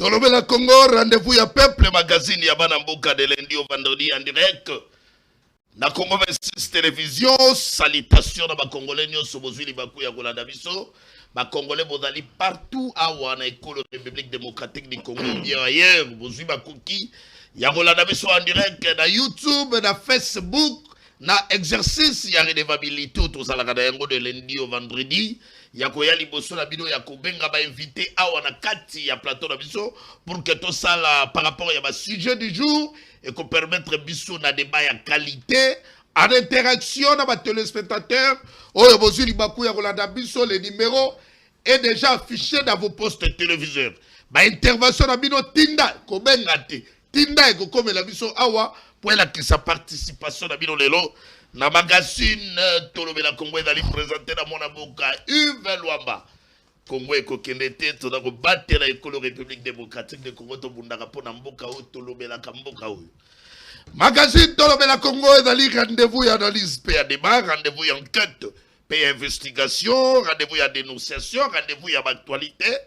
Tolobela Congo, rendez-vous ya peuple magazine ya Banamboka de lundi au vendredi en direct. Na Congo 26 télévision, salutations na ba Congolais nyonso bozwi libaku ya kolanda biso. Ba Congolais bozali partout awa na école République démocratique du Congo bien ailleurs, bozwi ba cookie ya kolanda biso en direct na YouTube, na Facebook, na exercice ya redevabilité to salaka na yango de lundi au vendredi. Ya koya liboso na bino ya kobenga ba invité awa na kati ya plateau na biso pour que tout ça là par rapport à ba sujet du jour et qu'on permettre biso na débat ya qualité en interaction na ba téléspectateurs oyo bozuli baku ya kolanda biso le numéro est déjà affiché dans vos postes téléviseurs. Ba intervention na bino tinda kobenga te tinda e ko komela biso awa pour la que sa participation na bino lelo. Na magazine Tolobela Congo est allé présenter dans mon avocat Yves Luamba. Congo est coquinete, tout d'abord battre la école République démocratique de Congo, tout le monde a pour Namboka ou Tolobela Kamboka. Magazine Tolobela Congo est allé rendez-vous et analyse, paix à débat, rendez-vous et enquête, paix et investigation, rendez-vous et dénonciation, rendez-vous et actualité.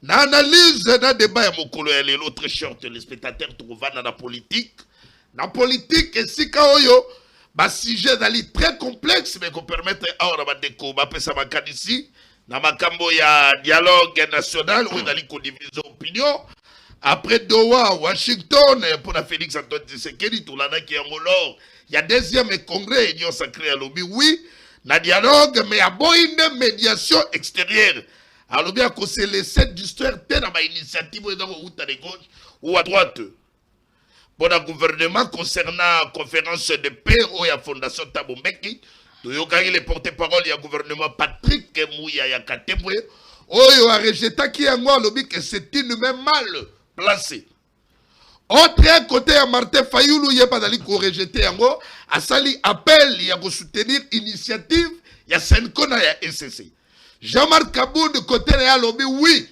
Na analyse, na débat et mon collègue et l'autre short, les spectateurs trouvent dans la politique. La politique, et si kaoyo. Un sujet très complexe, mais qu'on permette à ici, dans ma cambo ya dialogue national, où il y a diviser opinion. Après Doha, Washington, pour la Félix Antoine Tshisekedi, tout l'année qui est en Molo, il y a deuxième congrès, union sacrée à l'objet, oui, na dialogue, mais il y a une médiation extérieure. Alors bien que c'est les 7 d'histoire, dans ma initiative, à gauche ou à droite. Pour le gouvernement concernant la conférence de paix ou la fondation Tabombeki, il y a les porte-parole du gouvernement Patrick Mouya Yakatebwe, il a rejeté qui a moi lobby que c'est une même mal placée. Autre côté, Martin Fayoulou, il n'y a pas d'aller pour rejeter en gros, à sali appel, il y a pour soutenir l'initiative, il y a Senkona, il y a SCC. Jean-Marc Kabou de côté de lobby, oui,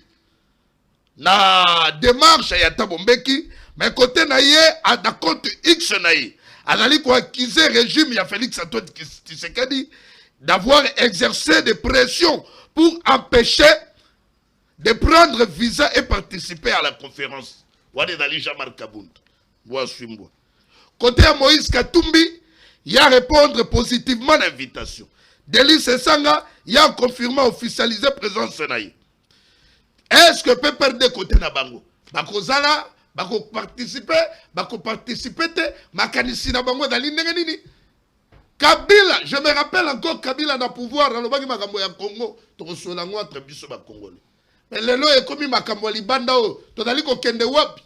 na démarche, il y a Tabombeki. Mais côté naïe, à la compte X naïe, à la ligue accuser régime, il y a Félix Antoine Tshisekedi d'avoir exercé des pressions pour empêcher de prendre visa et participer à la conférence. Wade Dali Jean-Marc Kabound. Côté à Moïse Katumbi, il y a répondre positivement à l'invitation. Delis Sanga, il y a confirmé officialisé présence naïe. Est-ce que peut perdre côté Nabango? Bakozala bako participer te makanisi na bango dali ndenge nini Kabila, je me rappelle encore Kabila na pouvoir na lobaki makambo ya Congo to solango entre biso ba Congolais mais lelo e komi makambo libanda o to dali ko kende wapi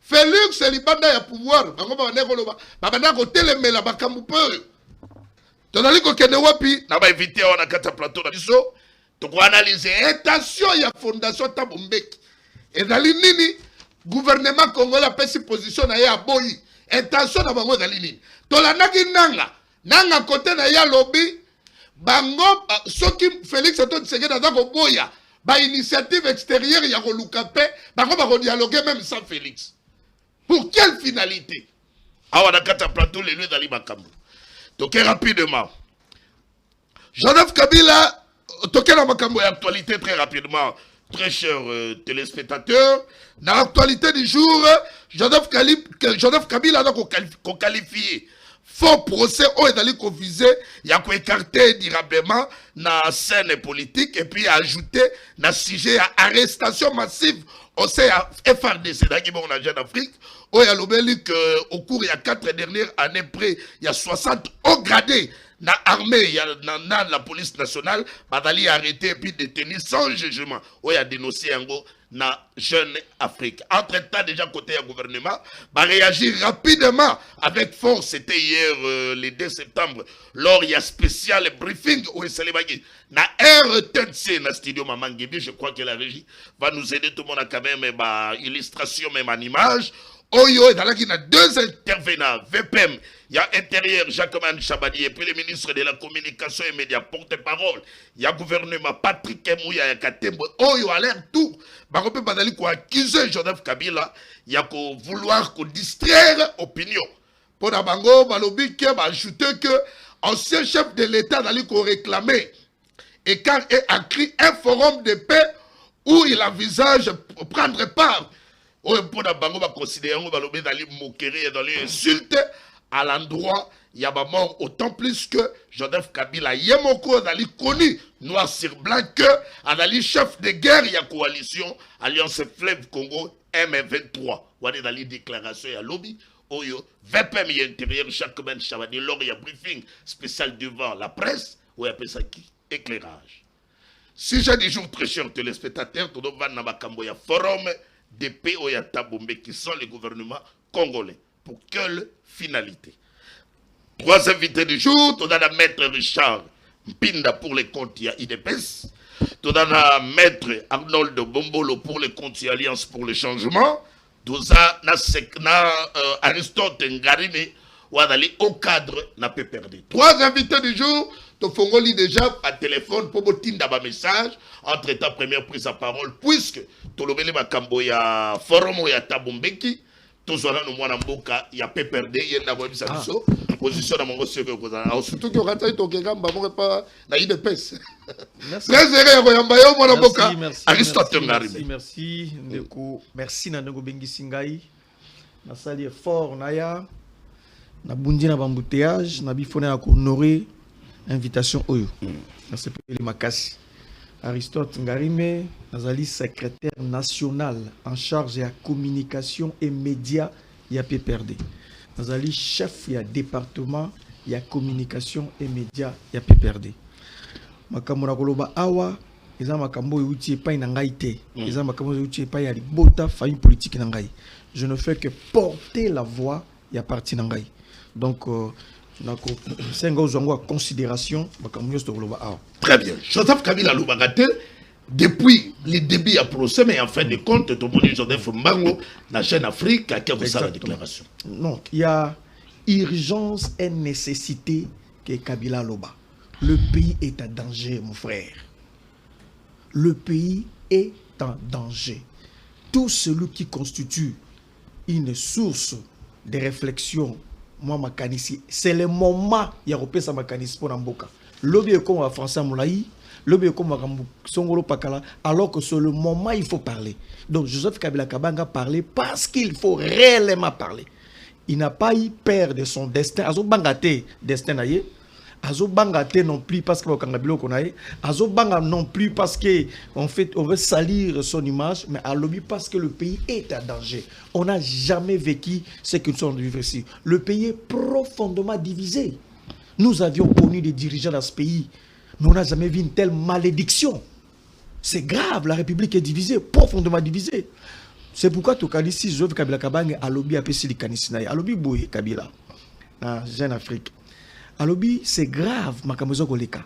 Félix libanda ya pouvoir bango ba ndeko loba banda ko telemela makambo pe to dali ko kende wapi na ba inviter on na kata plateau na biso to ko analyser intention ya fondation Tabombeki et dali nini gouvernement congolais a pris position na ya boyi intention na bango dalini to la nanga côté na ya lobby bango soki Félix Antoine Tshisekedi azako boya ba initiative extérieure ya koluka pe bango ba dialoguer même sans Félix pour quelle finalité awa na kata plateau les lieux dali makambo toke rapidement Joseph Kabila toke na makambo ya actualité très rapidement. Très chers téléspectateurs, dans l'actualité du jour, Joseph Kabila a qualifié faux procès au Edali qu'on visait, il y a écarté durablement la scène politique et puis ajouté dans le sujet à arrestation massive au FRDC dans la Jeune Afrique, où il y a au cours il y a 4 dernières années près, il y a 60 hauts gradés. Dans l'armée, dans la police nationale, Badali a arrêté et puis détenu sans jugement. Où il a dénoncé un go dans Jeune Afrique. Entre-temps, déjà côté du gouvernement, va réagir rapidement avec force. C'était hier, le 2 septembre, lors il y a spécial briefing où il s'est levé. Dans RTNC, dans le studio Mamanguebi, je crois que la régie va nous aider. Tout le monde a quand même une illustration, même en image. Oyo, il y a 2 intervenants, VPM, il y a intérieur Jacquemin Chabadi et puis le ministre de la communication et médias, porte-parole, il y a gouvernement Patrick Mouya et Katembo, Oyo a l'air tout. Barope Badali ko accuser Joseph Kabila, il y a ko vouloir ko distraire opinion. Pour la bango, balobi ke ba ajouter que ancien chef de l'État dali ko réclamer et car est écrit un forum de paix où il envisage prendre part oyo mpona bango baconsidère yango balobi ezali moquerie ezali insulte à l'endroit ya bamort, autant plus que Joseph Kabila ye moko ezali connu noir sur blanc que azali chef de guerre ya coalition Alliance Fleuve Congo M23 wana ezali déclaration ya lobby oyo VPM ya intérieur chaque semaine chabani lors ya briefing spécial devant la presse ou appelle ça qui éclairage. Si j'ai des jours très chers téléspectateurs, tout le monde dans le forum de paix au Yatabombe qui sont les gouvernements congolais. Pour quelle finalité? Trois invités du jour, tout le maître Richard Mpinda pour les comptes IDPS, tout le maître Arnold Bombolo pour les comptes Alliance pour le changement, tout ça, Aristote Ngarime, ou aller au cadre n'a pas perdu. Trois invités du jour, tu fongoli déjà par téléphone pour botin dans message entre ta première prise à parole, puisque tu le ma kambo ya forum ya tabombeki, tu sois nous moi mboka ya pas perdu, y a na bisa biso, position na mongo seko kozana. Surtout que quand tu gamba bon pas na IDPS. Très heureux ya yamba yo moi mboka. Aristote Ngarime. Merci ndeko, merci na ndeko bengi singai. Na sali fort na ya na bundi na bambouteillage na bifone ya honorer invitation oyo na sepeli makasi. Aristote Ngarime nazali secrétaire national en charge ya communication et médias ya PPRD. Nazali chef ya département ya communication et médias ya PPRD. Makambo na koloba awa eza makambo euti epai na ngai te. Eza makambo euti epai ya libota famille politique na ngai. Je ne fais que porter la voix ya parti na ngai. Donc c'est un considération. Très bien. Joseph Kabila Loubagate, depuis le début à procès, mais en fin de compte, tout le monde Joseph Mbango, la chaîne Afrique, à quelle la déclaration? Non, il y a urgence et nécessité que Kabila Loba. Le pays est en danger, mon frère. Le pays est en danger. Tout celui qui constitue une source de réflexion, moi makanisi, c'est le moment il y a repéré ça makanisi pour Namboka. Lobby comme en français moulaï, lobby comme en songolo pakala, alors que c'est le moment il faut parler. Donc Joseph Kabila Kabanga parler parce qu'il faut réellement parler. Il n'a pas eu peur de son destin. Azo bangate destin naie. Azo bangate non plus parce que Kangabilo konaye. Azo banga non plus parce que on veut salir son image, mais à lobby parce que le pays est en danger. On n'a jamais vécu ce que nous sommes vivre ici. Le pays est profondément divisé. Nous avions connu des dirigeants dans ce pays, mais on n'a jamais vu une telle malédiction. C'est grave, la République est divisée, profondément divisée. C'est pourquoi tu as dit si Joseph Kabila Kabanga a lobby à Pessi Kanisinaï, a lobby Boye Kabila, dans Jeune Afrique. Alobi, c'est grave, Makamozo Koleka.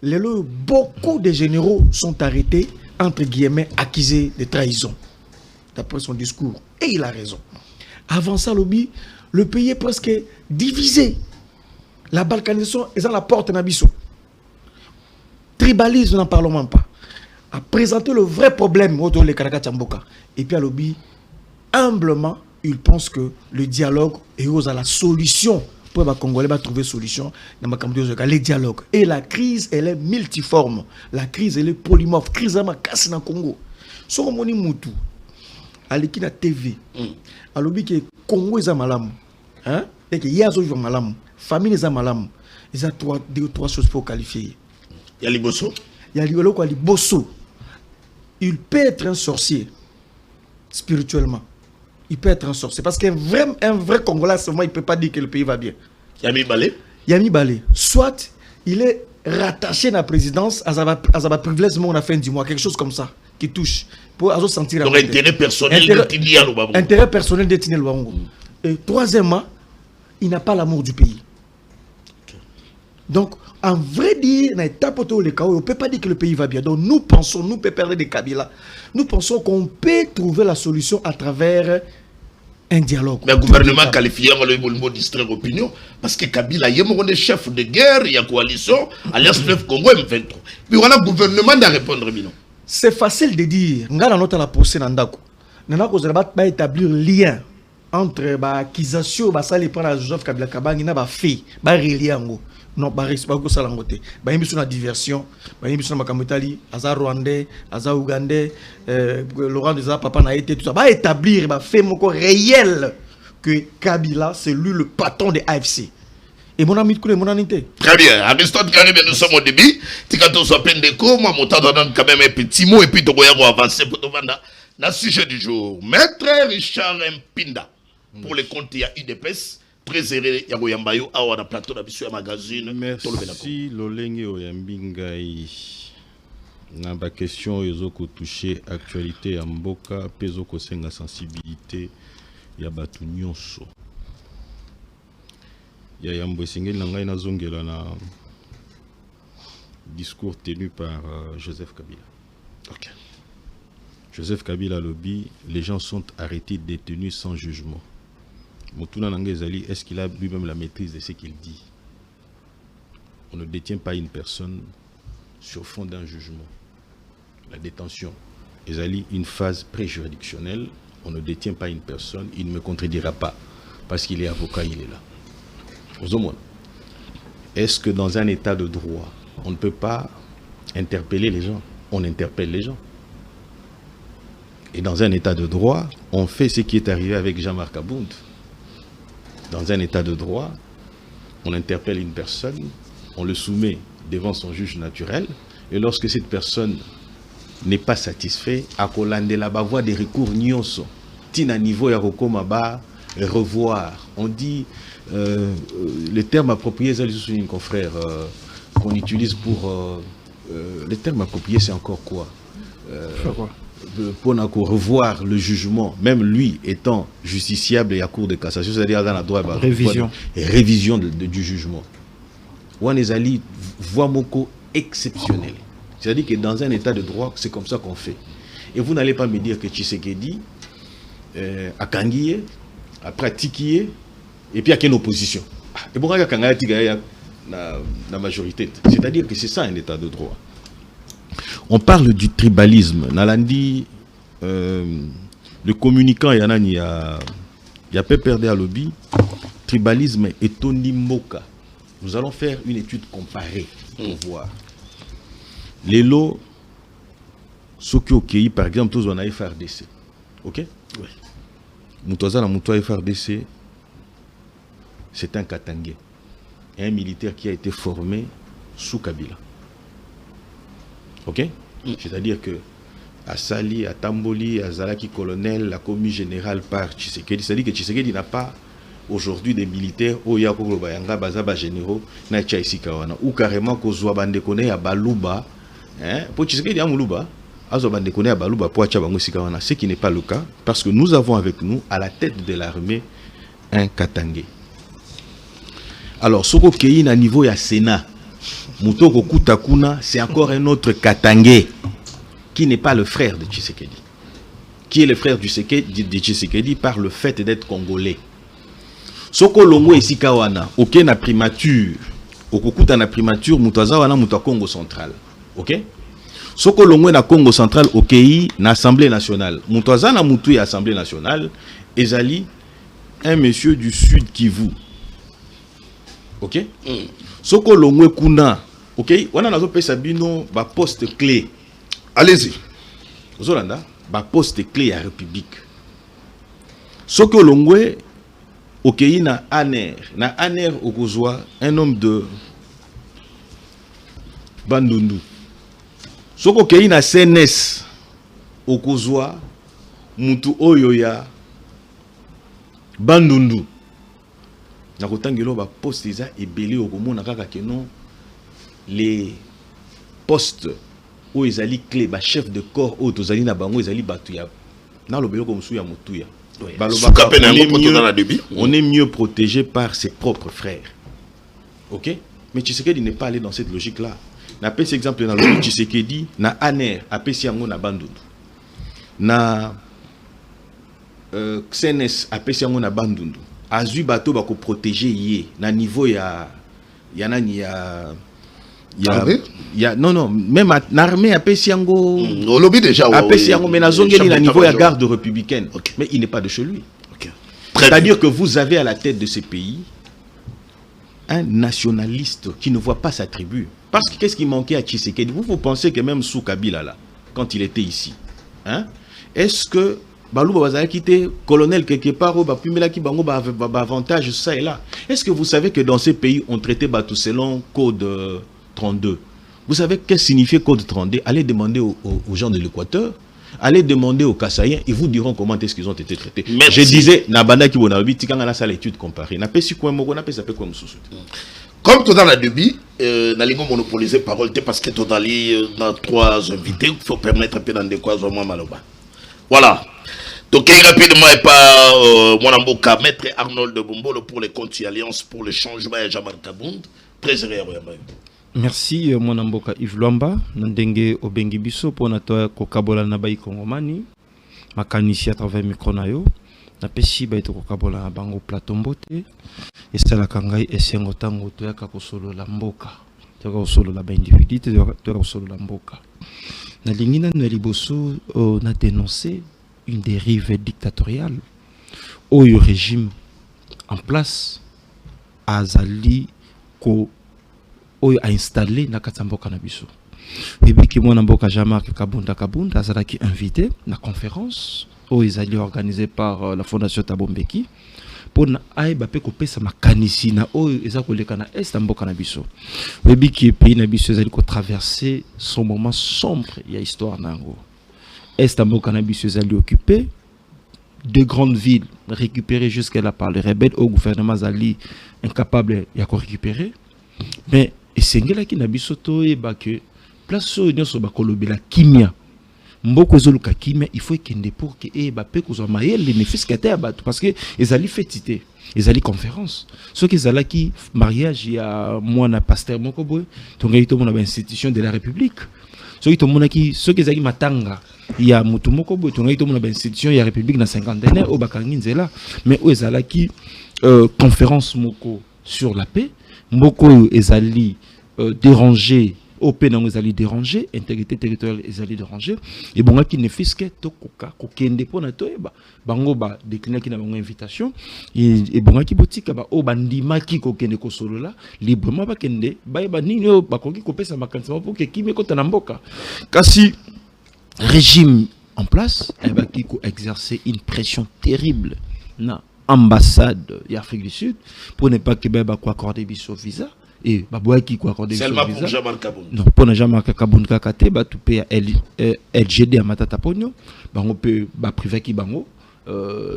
Beaucoup de généraux sont arrêtés, entre guillemets, accusés de trahison, d'après son discours. Et il a raison. Avant ça, Alobi, le pays est presque divisé. La balkanisation est à la porte d'Abisso. Tribalisme, n'en parlons même pas. A présenté le vrai problème autour de Karaka Tchamboka. Et puis, Alobi, humblement, il pense que le dialogue est à la solution. Pour les Congolais trouver solution dans les dialogues. Et la crise, elle est multiforme. La crise, elle est polymorphe. La crise, elle est cassée dans le Congo. Si on a Moutou, à l'équipe de TV, à l'objet que le Congo est malam, et que Yazo est malam, famille est malam, il y a deux ou trois choses pour qualifier. Il y a les bosso. Il y a les bosso. Il peut être un sorcier, spirituellement. Il peut être un sorcier. Parce qu'un vrai Congolais, seulement, il ne peut pas dire que le pays va bien. Yami Balé. Yami Balé. Soit il est rattaché à la présidence, à sa privilège, on a fin du mois, quelque chose comme ça, qui touche. Pour sentir donc, intérêt personnel de Tini Alobabongo. Intérêt personnel de Tini Alobabongo. Et troisièmement, il n'a pas l'amour du pays. Okay. Donc, en vrai dire, on ne peut pas dire que le pays va bien. Donc, nous pensons, nous peut perdre des Kabila. Nous pensons qu'on peut trouver la solution à travers un dialogue. Mais le gouvernement qualifié le mot distraire opinion parce que Kabila il y a des chefs de guerre, il y a coalition, Alliance Fleuve Congo M23. Puis voilà le gouvernement de répondre bilan. C'est facile de dire, on a notre la procès nandako. Nandako va établir lien entre l'accusation, ça les prendre à Joseph Kabila Kabanga, il n'a pas fait, relier en gros. Non, pas ça langote. Bah yimbi na diversion, bah yimbi na makamotali, aza rwandais, aza ougandais, Laurent Désiré papa na été tout ça. Bah établir bah fait moko réel que Kabila c'est lui le patron de AFC. Et mon ami mon amité. Très bien. Aristote Caribé, nous sommes au début. Tikato soit Pendeko, moi mon temps donne quand même un petit mot et puis tu vas avancer pour te vendre. Dans le sujet du jour, Maître Richard Mpinda pour les comptes il y a UDPS. Préserver Yagoyambayo à la plateau de magazine. Merci Lolenge Oyambingai. Na ba question ezoko toucher actualité ya mboka pezo ko senga sensibilité ya batu nyonso. Ya yambo singeli na ngai nazongela na discours tenu par Joseph Kabila. OK. Joseph Kabila lobby, les gens sont arrêtés, détenus sans jugement. Moutuna Nangezali, est-ce qu'il a lui-même la maîtrise de ce qu'il dit? On ne détient pas une personne sur fond d'un jugement. La détention est une phase préjuridictionnelle. On ne détient pas une personne, il ne me contredira pas. Parce qu'il est avocat, il est là. Est-ce que dans un état de droit, on ne peut pas interpeller les gens? On interpelle les gens. Et dans un état de droit, on fait ce qui est arrivé avec Jean-Marc Abound. Dans un état de droit, on interpelle une personne, on le soumet devant son juge naturel, et lorsque cette personne n'est pas satisfaite, à Kolande la voie des recours nyonso, tina niveau ya maba revoir. On dit le terme approprié, c'est une confrère qu'on utilise pour le terme approprié, c'est encore quoi? Pour revoir le jugement, même lui étant justiciable et à cour de cassation, c'est-à-dire dans la droit révision du jugement. Ouanezali voit moko exceptionnel. C'est-à-dire que dans un état de droit, c'est comme ça qu'on fait. Et vous n'allez pas me dire que Tshisekedi a kangié, a pratiqué, et puis il y a qu'une opposition. Et pour la majorité. C'est-à-dire que c'est ça un état de droit. On parle du tribalisme. Nalandi, le communicant, il y a PPRD à lobby. Tribalisme et Tony Moka. Nous allons faire une étude comparée pour voir. Les lots, ceux qui ont par exemple, tous on a FRDC. Ok? Oui. Moutouaza na Moutoua FRDC, c'est un Katangé. Un militaire qui a été formé sous Kabila. Ok? C'est-à-dire que à Sali, à Tamboli, à Zalaki colonel, la commis générale par Tshisekedi. C'est-à-dire que Tshisekedi n'a pas aujourd'hui des militaires au Yakobo Bayanga, Bazaba généraux, na Tchaïsikawana. Ou carrément Kozwa Bandekone à Baluba. Pour Tshisekedi à Moulouba, Azo Bandekone à Baluba pour Tchabango Sikawana. Ce qui n'est pas le cas, parce que nous avons avec nous, à la tête de l'armée, un Katangé. Alors, Soko Keïn à niveau ya Sénat. Moutoko Kutakuna, c'est encore un autre Katangé qui n'est pas le frère de Tshisekedi. Qui est le frère de Tshisekedi par le fait d'être congolais. Soko Longo et Sikawana, ok na primature, Okokuta na primature, Moutaza wana Mouta Congo central. Ok? Soko Longo na Congo central, ok, na Assemblée nationale. Moutaza na Moutou et Assemblée nationale, Ezali, un monsieur du sud Kivu. Ok? Soko Longwe Kuna, ok? On a nazo pesa bino ba poste clé. Allez-y. Zolanda, ba poste clé à République. Soko Longwe, ok, na Aner okozwa un homme de Bandundu. Soko ok, na CNS okozwa mutu oyoya Bandundu. Na kotangelo ba poste eza ebele okomona kaka que non les postes où ezali clé ba chef de corps ou tozali na bango ezali batuya na lobelo comme suya mutuya. On est mieux protégé par ses propres frères. Ok? Mais Tshisekedi n'est pas allé dans cette logique là. Na pesi exemple na logique Tshisekedi na Aner apesi yango na Bandundu. Na CNS apesi yango na Bandundu. Azui bato bako protéger yé na niveau ya nani ya non même l'armée apesi yango au lobby déjà apesi yango mais na zongeli na niveau ya garde républicaine. Okay. Mais il n'est pas de chez lui. Okay. C'est-à-dire que vous avez à la tête de ces pays un nationaliste qui ne voit pas sa tribu. Parce que qu'est-ce qui manquait à Tshisekedi? Vous pensez que même sous Kabila, là, quand il était ici, hein, est-ce que Balou Babazala qui était colonel quelque part, ou Bapumela qui bango avantage ça et là? Est-ce que vous savez que dans ces pays, on traitait Batou selon Code 32? Vous savez qu'est-ce que signifiait Code 32? Allez demander aux gens de l'Équateur, allez demander aux Kassaïens, ils vous diront comment est-ce qu'ils ont été traités. Merci. Je disais, Nabanda qui bonabi, quand on a ça l'étude comparée, n'a pas si quoi moko, n'a pas ça peut quoi moussou. Comme tout dans la début, n'allons monopoliser parole parce que tout dans les 3 invités, il faut permettre un peu dans des quoi vraiment maloba. Voilà. Donc rapidement et par mon amboka maître Arnold de Bombolo pour les comptes Alliance pour le changement et Jamal Kabound. Président. Merci mon amboka Yves Luamba ndenge obengi biso pona to kokabola na bai kongomani makanisi à travers micro na yo na pesi ba to kokabola na bango plateau mbote esala kangai esengo tango to yaka kosolo la mboka to yaka kosolo la ba individu to yaka kosolo la mboka na lingina na liboso na dénoncer une dérive dictatoriale au régime en place azali ko a installé na katamboka na biso. Et puis qui mon amboka Jean-Marc Kabunda azalaki invité na conférence où ils allaient organisée par la fondation Tabombeki pour na aiba pe kopesa makanisi na o ezakoleka na est amboka na biso. Et puis qui pays na biso ezali ko traverser son moment sombre ya histoire nango. Est amboka na biso ezali occupé de grandes villes récupérées jusqu'à là par les rebelles au gouvernement zali incapable ya ko récupérer. Mais et sengelaki na biso to eba que place oyo nyonso bakolobela kimia mboko ezoluka kimia il faut kende pour que eba pe kozwa mayele ne fiskate ya bato parce que ezali fetité ezali conférence ce qui ezalaki mariage ya mwana pasteur moko boy tongai to mona ba institution de la république ce qui to monaki ce qui ezali matanga ya mutu moko boy tongai to mona ba institution ya république na 50e o bakangi nzela mais o ezalaki conférence moko sur la paix Mboko ezali dérangé, OP nango ezali dérangé, intégrité territoriale ezali dérangé, et bon qui ne fiske to koka kokende pona to eba bango ba décliner ki na bango invitation et bon qui botika ba o bandima ki kokende ko solo la librement ba kende ba eba nini o ba koki kopesa makanisa pour que kimi ko tana mboka kasi régime en place eba ki ko exercer une pression terrible na ambassade d'Afrique du Sud pour ne pas que Beba quoi accorder biso visa et baboua qui quoi accorder biso visa seulement pour Jean-Marc Kabound non pour ne jamais Kabound kakate ba tout payer LGD à matata pogno bango peut ba privé qui bango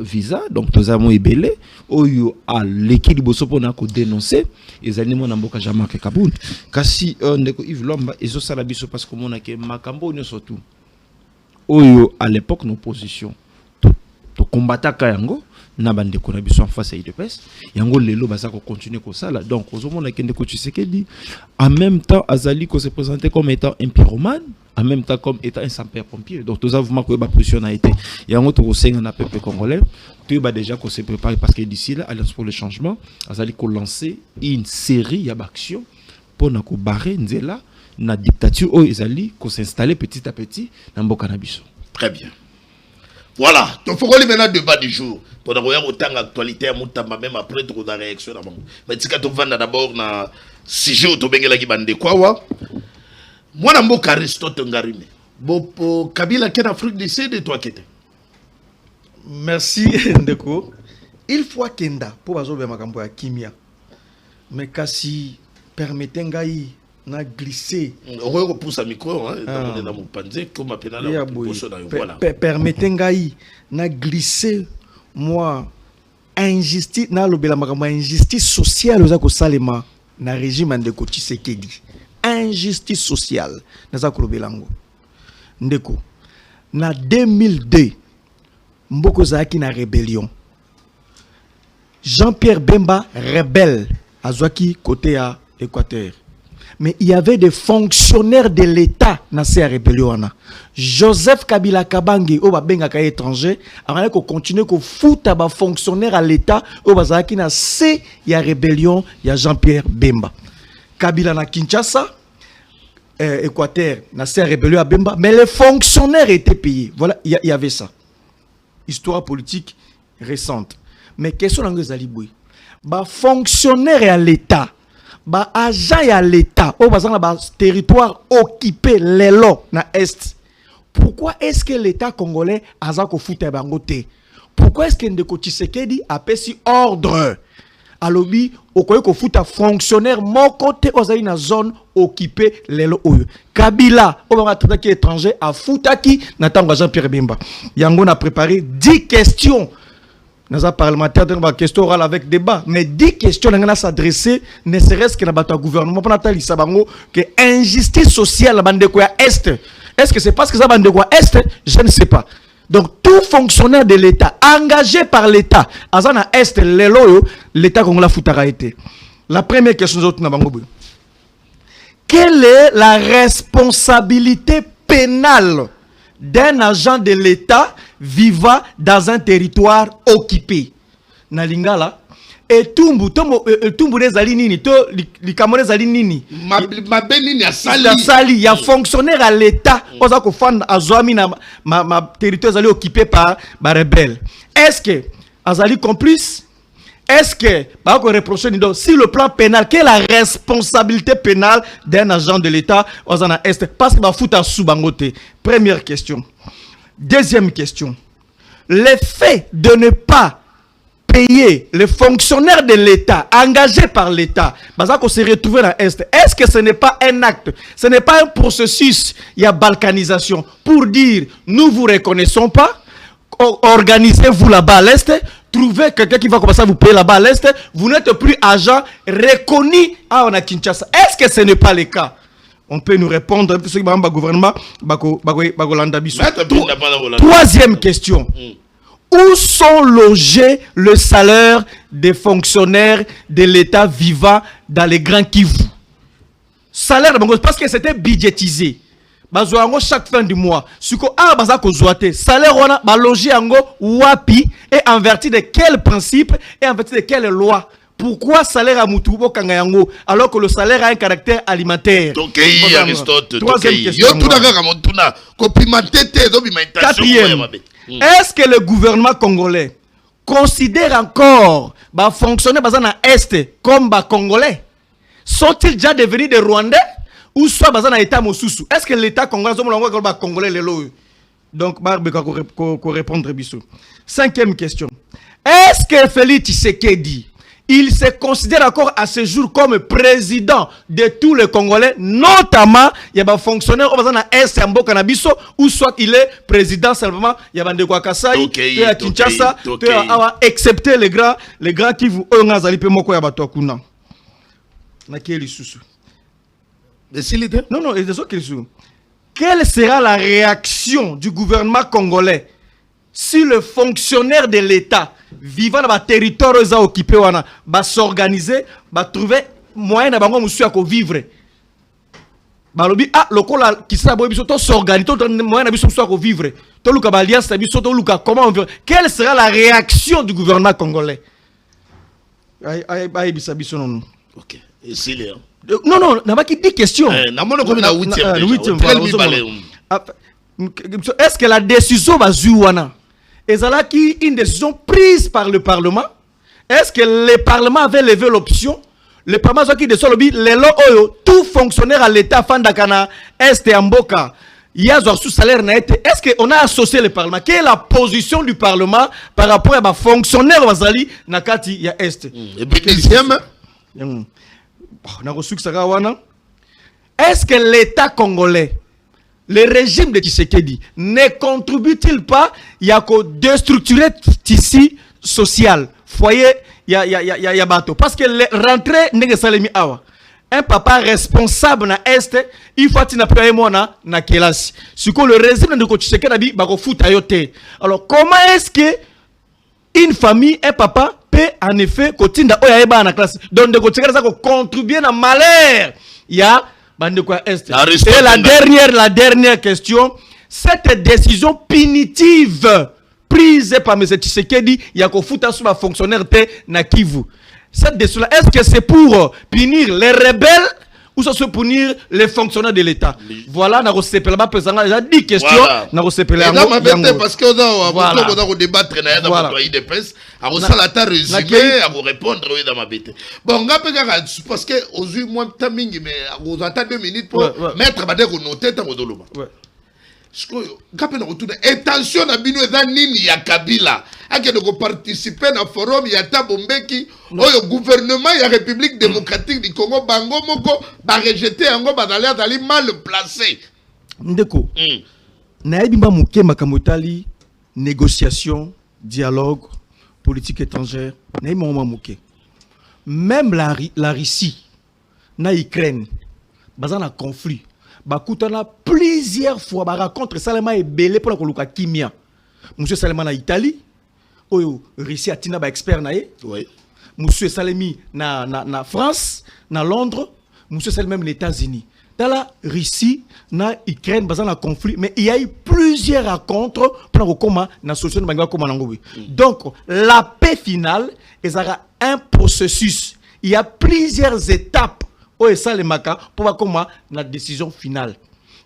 visa donc tous avons ebelé oyo à l'équipe boso pour na ko dénoncer les animaux na mboka Jean-Marc Kabound kasi ndeko Yves Lomba ezo sala biso parce que mona ke makambo nyo surtout oyo à l'époque nos positions to combattre kayango na bande ko na biso en face à IDPS yango lelo baza ko continuer ko sala donc ozomona kende ko Tshisekedi en même temps azali ko se présenter comme étant un pyromane en même temps comme étant un sapeur-pompier donc tous avons ko ba position a été yango to ko senga na peuple congolais tu ba déjà ko se préparer parce que d'ici là Alliance pour le changement azali ko lancer une série d'actions pour na ko barrer nzela na dictature o ezali ko s'installer petit à petit na mboka na biso. Très bien. Voilà, donc il faut que maintenant débat du jour. Pour regarder autant d'actualité, même après trop de réaction. Mais si tu vas d'abord na sujet où tu benga qui bande quoi wa. Moi na mboka Aristote Ngarime. Bon Kabila ken Afrique du Sud et toi qui était. Merci Ndeko. Il faut kenda pour bazobe makambo ya kimia. Mais kasi permettez ngai na glisser. On repousse à micro hein dans mon panze comme appela la voilà. Permettez ngai na glisser moi injustice na lobela makambo injustice sociale oza ko salema na régime Ndeko Tshisekedi. Injustice sociale naza ko lobela ngo. Ndeko na 2002 mboko zaki na rébellion. Jean-Pierre Bemba rebelle azwaki côté à Équateur. Mais il y avait des fonctionnaires de l'État dans ces rébellions. Joseph Kabila Kabange, au babenga ka étranger, a continué à foutre des fonctionnaires à l'État, au bazaki na ces rébellion, il y a Jean-Pierre Bemba. Kabila na Kinshasa, Équateur, na ces rébellions à Bemba, mais les fonctionnaires étaient payés. Voilà, il y avait ça. Histoire politique récente. Mais question dans les aliboui. Ba fonctionnaires à l'État ba agent ya l'état au bazana ba territoire occupé lelo na est. Pourquoi est-ce que l'état congolais aza ko futa bango te? Pourquoi est-ce que Ndeko Tshisekedi a pesi ordre alobi okoye ko futa fonctionnaire mon côté ozali na zone occupée lelo oyo Kabila o ba traité étranger a futaki na tango Jean-Pierre Bemba yango na préparé 10 questions. Nous avons parlementaire dans la question orale avec débat, mais 10 questions n'ont s'adresser, ne serait-ce que dans le gouvernement pour Nathalie Sabango que injustice sociale bande quoi est. Est-ce que c'est parce que ça bande quoi est? Je ne sais pas. Donc tout fonctionnaire de l'État engagé par l'État, azana est l'État qu'on la foutara été. La première question autres na bango. Quelle est la responsabilité pénale d'un agent de l'État vivant dans un territoire occupé? Na lingala et tumbu les alinini to li kamone alinini ma benini ya sali ya fonctionnaire à l'État oza ko fanda azwami na ma territoire ali occupé par ba rebelle. Est-ce que azali complice? Est-ce que bah qu'on reproche si le plan pénal, quelle est la responsabilité pénale d'un agent de l'État aux en est parce que bah fout à sous-bangote. Première question. Deuxième question. Le fait de ne pas payer les fonctionnaires de l'État engagés par l'État, bah qu'on se retrouve dans l'Est. Est-ce que ce n'est pas un acte, ce n'est pas un processus, il y a balkanisation pour dire nous vous reconnaissons pas, organisez-vous là-bas à l'Est. Trouvez quelqu'un qui va commencer à vous payer là-bas à l'Est, vous n'êtes plus agent reconnu à Kinshasa. Est-ce que ce n'est pas le cas? On peut nous répondre, parce que le gouvernement Troisième question. Où sont logés le salaire des fonctionnaires de l'État vivant dans les Grands Kivu? Salaire, parce que c'était budgétisé. Chaque fin du mois, salaire on a logé ango wapi et en vertu de quel principe et en vertu de quelle loi? Pourquoi salaire à Mutubo Kangayango alors que le salaire a un caractère alimentaire? Quatrième, est-ce que le gouvernement congolais considère encore fonctionner dans l'Est comme Congolais? Sont-ils déjà devenus des Rwandais? Ou soit bazana état mosusu? Est-ce que l'état congolais congolais les lois? Donc barbe ko répondre biso. Cinquième question. Est-ce que Félix Tshisekedi il se considère encore à ce jour comme président de tous les Congolais, notamment il y a des fonctionnaires au bazana est en Mboka na biso, ou soit il est président seulement il y a bande kwa Kasai, il y a Kinshasa, excepté les grands qui vous ngazali pe moko ya bato kuna. Na keli susu. Non, quelle sera la réaction du gouvernement congolais si le fonctionnaire de l'État vivant dans le territoire occupé va s'organiser, va trouver moyen de vivre? Quelle sera la réaction du gouvernement congolais? Ok, et c'est là. Non, n'a pas qui dit question. Est-ce que la décision va jouer? Est-ce une décision prise par le Parlement? Est-ce que le Parlement avait levé l'option? Le Parlement qui décide tout fonctionnaire à l'État Fandakana Est et Amboka. Il y a un sous-salaire net. Est-ce qu'on a associé le Parlement? Quelle est la position du Parlement par rapport à fonctionnaire Wazali Nakati ya Est? Et puis deuxième. Est-ce que l'État congolais, le régime de Tshisekedi, ne contribue-t-il pas à déstructurer tissu social, foyer, ya bateau? Parce que rentrer n'est salemi awa. Un papa responsable na Est, il faut qu'il n'ait moi na kelasi. Ce que le régime de Tshisekedi bako fout ayote. Alors comment est-ce que une famille, un papa peut en effet continuer à na classe? Donc de Tshisekedi ça contribuer na malheur. Il y a Est. Et la dernière question, cette décision punitive prise par M. Tshisekedi, il y a qu'au foot sur la fonctionnaire na Kivu. Cette décision, est-ce que c'est pour punir les rebelles ou ça se punir les fonctionnaires de l'État. Voilà, on a reçu déjà 10 questions. On a reçu parce que on a débattre dans la de presse, on a résumé, on répondre dans ma bête. Bon, parce que aujourd'hui moi tamingi mais on attend 2 minutes pour mettre badé ko noter dans modolo. Intention na bino eza nini ya Kabila akende ko participer na forum ya Tabombeki oyo gouvernement ya République démocratique du Congo bango moko ba rejeter yango bazali mal placé ndeko na yebimba muke makamotali négociation dialogue politique étrangère na yebimba muke même la Russie na Ukraine bazana conflit bakutana plusieurs fois ba rencontre Salema et belé pour la koluka kimia monsieur Salema na Italie oyo Russie atina ba expert na ye oui monsieur Salemi na France na Londres monsieur Salem même les États-Unis dans la Russie na Ukraine bazana conflit mais il y a eu plusieurs rencontres pour comment na solution banga comment nangobi donc la paix finale ezara un processus il y a plusieurs étapes Oyo ça le maka pour voir comment la décision finale.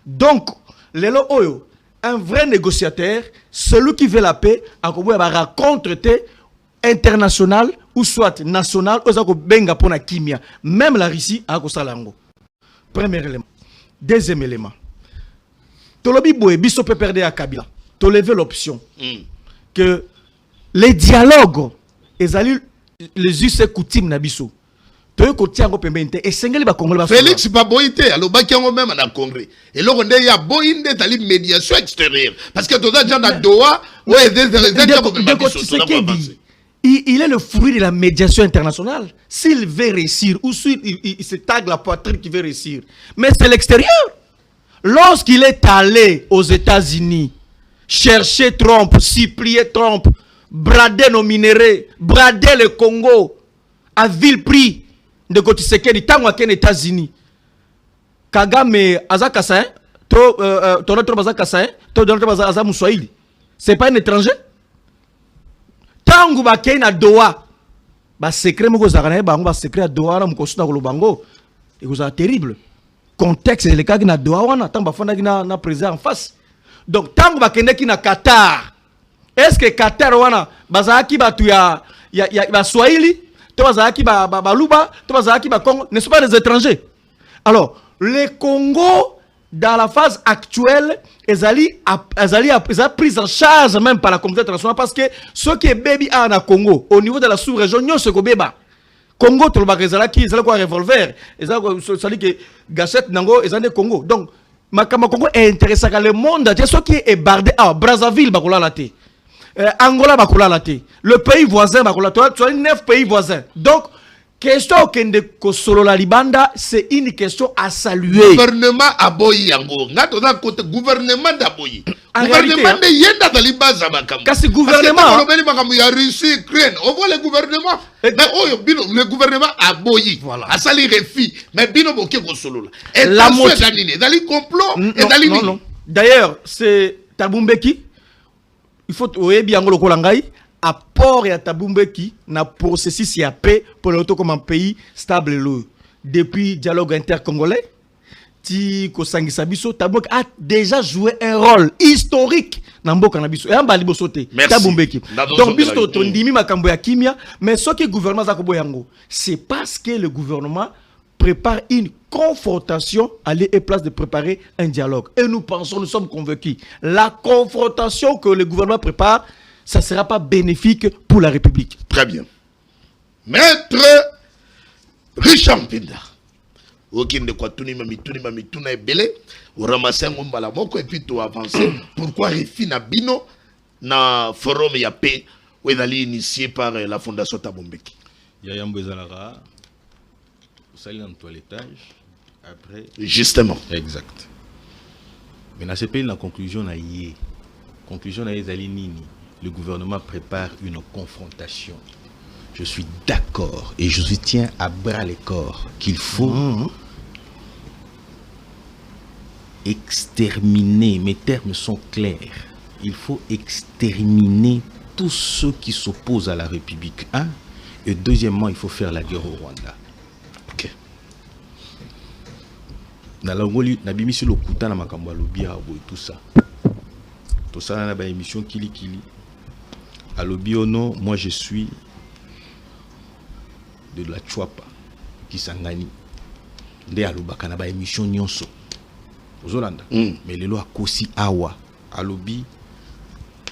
Donc, lelo oyo, un vrai négociateur, celui qui veut la paix, a rencontre internationale ou soit nationale, ou benga pour na kimia. Même la Russie a salango. Premier élément. Deuxième élément. Tolobi boye biso peut perdre à Kabila. To lever l'option que les dialogues, les us et coutumes na biso. Félix Baboïté, alors Bakiango même en Congrès. Et là, on est à Boïnde, t'as une médiation extérieure. Parce que tout déjà dans Doha, il est le fruit de la médiation internationale. S'il veut réussir, ou s'il se tague la poitrine qui veut réussir. Mais c'est l'extérieur. Lorsqu'il est allé aux États-Unis, chercher Trump, supplier Trump, brader nos minéraux, brader le Congo, à vil prix, de côté Tshisekedi tango à les États-Unis. Kagame azakasa trop bazakasa trop bazaka Moussouaïli. C'est pas un étranger. Tango bakay na Doha. Ba secret moko zakana bango ba secret à Doha na mukosu na kolobango. Et vous êtes terrible. Contexte le cas na Doha wana tango ba fanda na président en face. Donc tango bakende ki na Qatar. Est-ce que Qatar wana bazaki batu ya Swahili ne sont pas des étrangers. Alors, les Congo, dans la phase actuelle, ils ont pris en charge même par la communauté internationale parce que ce qui est baby en Congo, au niveau de la sous-région, nous sommes béba. Congo, tout le monde ils ont un revolver, ils ont que gâchette nango, ils ont des Congo. Donc, Congo est intéressant car le monde, ce qui est bardé, Brazzaville, Angola, le pays voisin, tu as 9 pays voisins. Donc, question que solo la libanda, c'est une question à saluer. Gouvernement aboyi yango. Ngatoza côté gouvernement d'aboyi. Gouvernement de yenda dalibaza makam. Kasi gouvernement. Parce que y a Russie, Ukraine. On voit le gouvernement. Mais le gouvernement aboyi. Voilà. Asali refi. Mais bino boke ko solo la. Et la moitié dali complot et dali non. D'ailleurs, c'est Tabumbeki. Il faut bien le kolangai apport et Tabumbeki na processus ya paix pour l'auto comme un pays stable depuis dialogue intercongolais ti ko sangisa biso Tabumbeki a déjà joué un rôle historique na mboka na biso et amba liboso te Tabumbeki. Donc biso to ndimi makambo ya kimia mais ce que gouvernement za ko boyango c'est parce que le gouvernement prépare une confrontation à lieu et place de préparer un dialogue. Et nous pensons, nous sommes convaincus, la confrontation que le gouvernement prépare, ça ne sera pas bénéfique pour la République. Très bien. Maître Richard Mpinda. Okinde kwa tunima mituna ebele, ou ramasser un mbala moko et puis tout avancer. Pourquoi refina bino na forum ya paix où il est initié par la Fondation Tabombeki. Yaya Mbezalara. Salut dans le toilettage. Après. Justement. Exact. Mais dans ce pays, la conclusion n'a yé. Conclusion n'a yé nini. Le gouvernement prépare une confrontation. Je suis d'accord et je soutiens à bras les corps qu'il faut exterminer. Mes termes sont clairs. Il faut exterminer tous ceux qui s'opposent à la République. Un. Et deuxièmement, il faut faire la guerre au Rwanda. na langoli na bimisi lokuta na makambo alobi a boy tout ça. Tout ça na ba émission kili alobi ono, moi je suis de la Chouapa qui sangani. Nde alobaka na ba émission nyonso. Ozolanda. Mais lelo akosi awa alobi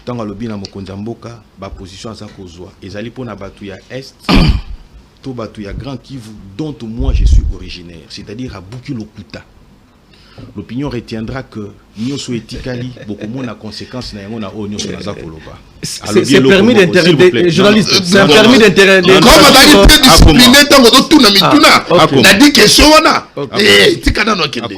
tant alobi na mokonza mboka ba position za kozwa ezali pona batu ya est to batu ya Grand Kivu dont moi je suis originaire, c'est-à-dire à Buki Lokuta. L'opinion retiendra que nyonso etikali beaucoup moins na conséquence na yango na o nyonso na za koloba. C'est permis d'intérêt journaliste, c'est un permis d'intérêt. Comme on a été discipliné tant que tout na mituna. Na dit question wana. Eh, tikana no kende.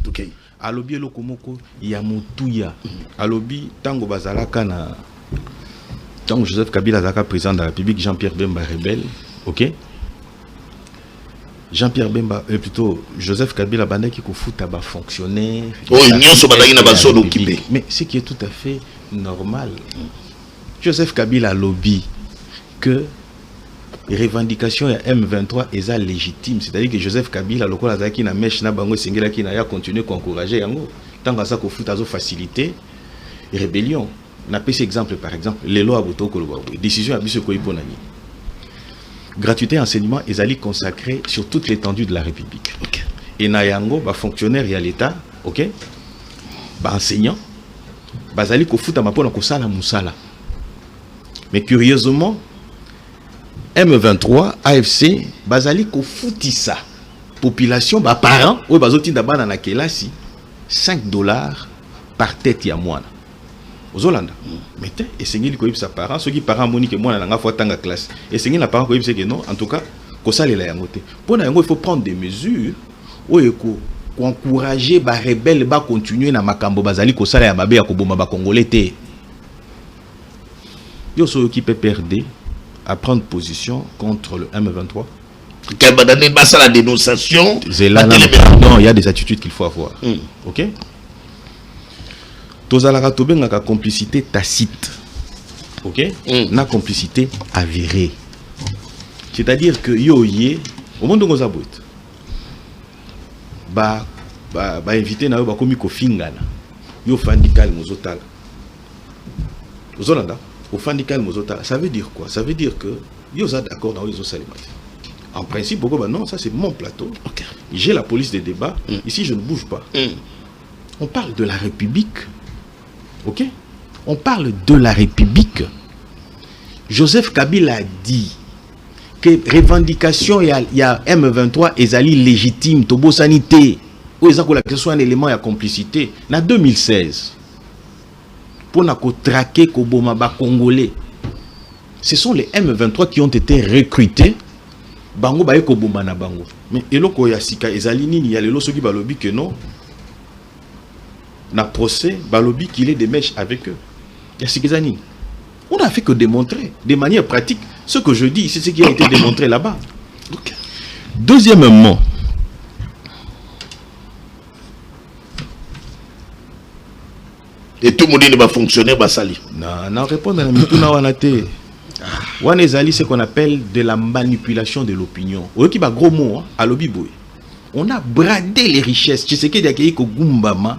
OK. Alobi eloko moko ya motuya. Alobi tango bazalaka na tango Joseph Kabila azaka président de la République, Jean-Pierre Bemba rebelle, OK? Jean-Pierre Bemba, plutôt Joseph Kabila bandaki ko futa ba fonctionnaire. Oh, nyonso bandaki na ba zone occupée. Mais ce qui est tout à fait normal. Joseph Kabila lobby que revendication ya M23 est légitime, c'est-à-dire que Joseph Kabila lokola zaki na mesh na bango singela ki na ya continuer encourager yango tant ça ko futa zo faciliter rébellion. Na pese exemple par exemple les lois aboto ko loba décision ya biso ko iponani. Gratuité enseignement est consacré sur toute l'étendue de la République. Okay. Et na yango ba fonctionnaire ya l'état, OK? Ba enseignant bazali ko futa mapona ko sala musala. Mais curieusement M23 AFC bazali ko futisa population ba parents ou bazoti d'abana na kelasi $5 par tête ya mwana. Ozolanda. Mais et sengeli ko yebisa parents ceux qui parents moni que mwana nga fo tanga classe. Et sengeli na parents ko yebisa que non en tout cas ko salela yango te. Pona yango il faut prendre des mesures ou ko encourager ba rebelle ba continuer na makambo bazali ko sala ya mabe ya ko bomba ba congolais te. Yo so qui peut perdre à prendre position contre le M23. Quel basa la dénonciation. Non, il y a des attitudes qu'il faut avoir. OK? Tozalaka tobenga ka complicité tacite. OK? Na complicité avérée. C'est-à-dire que yo yé au monde ngoza bout. Ba invité na yo ba komi ko fingana. Yo fandikal mozotala. Ozolanda au fandikal mozotala. Ça veut dire quoi? Ça veut dire que yo za d'accord dans les salimati. En principe, non, ça c'est mon plateau. Okay. J'ai la police des débats. Ici, je ne bouge pas. On parle de la République. OK? On parle de la République. Joseph Kabila a dit que revendication il y a M23 ezali légitime, tobo sanité. Ou ezako la question un élément de complicité. En 2016, pour na ko traquer ko boma ba congolais. Ce sont les M23 qui ont été recrutés. Bango ba eko bomba na bango. Mais eloko ya sika ezali nini ya lelo soki balobi que non. Na procès balobi qu'il est des mèches avec eux. Ya sika nini. On a fait que démontrer de manière pratique ce que je dis, c'est ce qui a été démontré là-bas. Okay. Deuxièmement, et tout le monde va fonctionner basali. Non, répondre à la mituna wanate. Wanezali, c'est ce qu'on appelle de la manipulation de l'opinion. Qui va gros mot à l'obiboy. On a bradé les richesses. Tu sais qu'il y a qui Gumbama,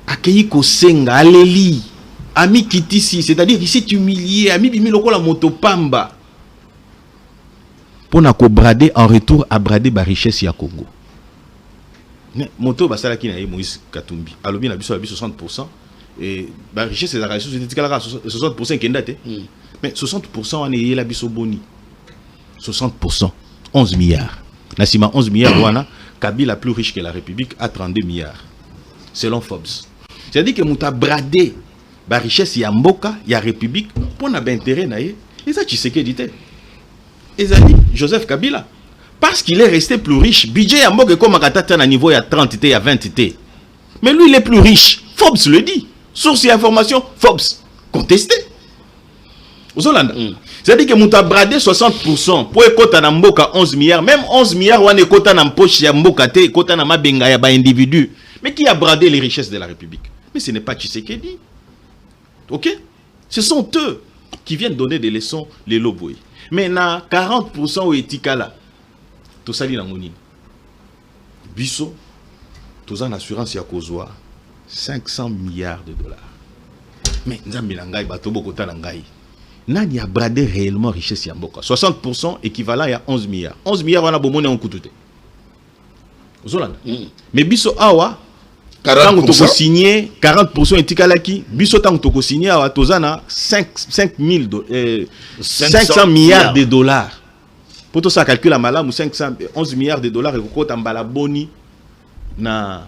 Akei Kosenga, Aléli, Ami Kitisi, c'est-à-dire ici tu humilié, Ami Bimi loko la motopamba. Pour na ko brader en retour à brader ba richesse ya Congo. Moto basala ki na Moïse Katumbi. Alobi na biso 60%. Et la richesse c'est la richesse 60% qui est date. Mais 60% on est la biso boni. 60%, 11 milliards. Nassima 11 milliards wana, Kabila plus riche que la République a 32 milliards. Selon Forbes. C'est-à-dire que mouta bradé la richesse ya mboka, ya République pour na intérêt na ye. Et ça tu sais que dit. Et ça dit Joseph Kabila parce qu'il est resté plus riche, budget ya mboka comme akatata na niveau ya 30 t, ya 20 t. Mais lui il est plus riche. Forbes le dit. Source et information, Forbes, contesté. C'est-à-dire que Mouta bradé 60% pour écouter na mboka 11 milliards, même 11 milliards ou écouter na poche ya mboka te, écouter na mabenga ya ba individu. Mais qui a bradé les richesses de la République? Mais ce n'est pas Tshisekedi. OK? Ce sont eux qui viennent donner des leçons les loboués. Mais na 40% au etikala. to sali na ngonini biso toza na assurance ya kozwa 500 milliards de dollars. Mais nzambi na ngai bato bokota na ngai nani a bradé réellement richesse ya mboka 60% équivalent à 11 milliards 11 milliards wana bomone on kutu te ozolanda mais biso awa tango toko signé 40% etikalaki biso tango toko signé awa tozana 500 milliards de dollars pour tout ça calcule malamu 11 milliards de dollars ekokota mbala boni na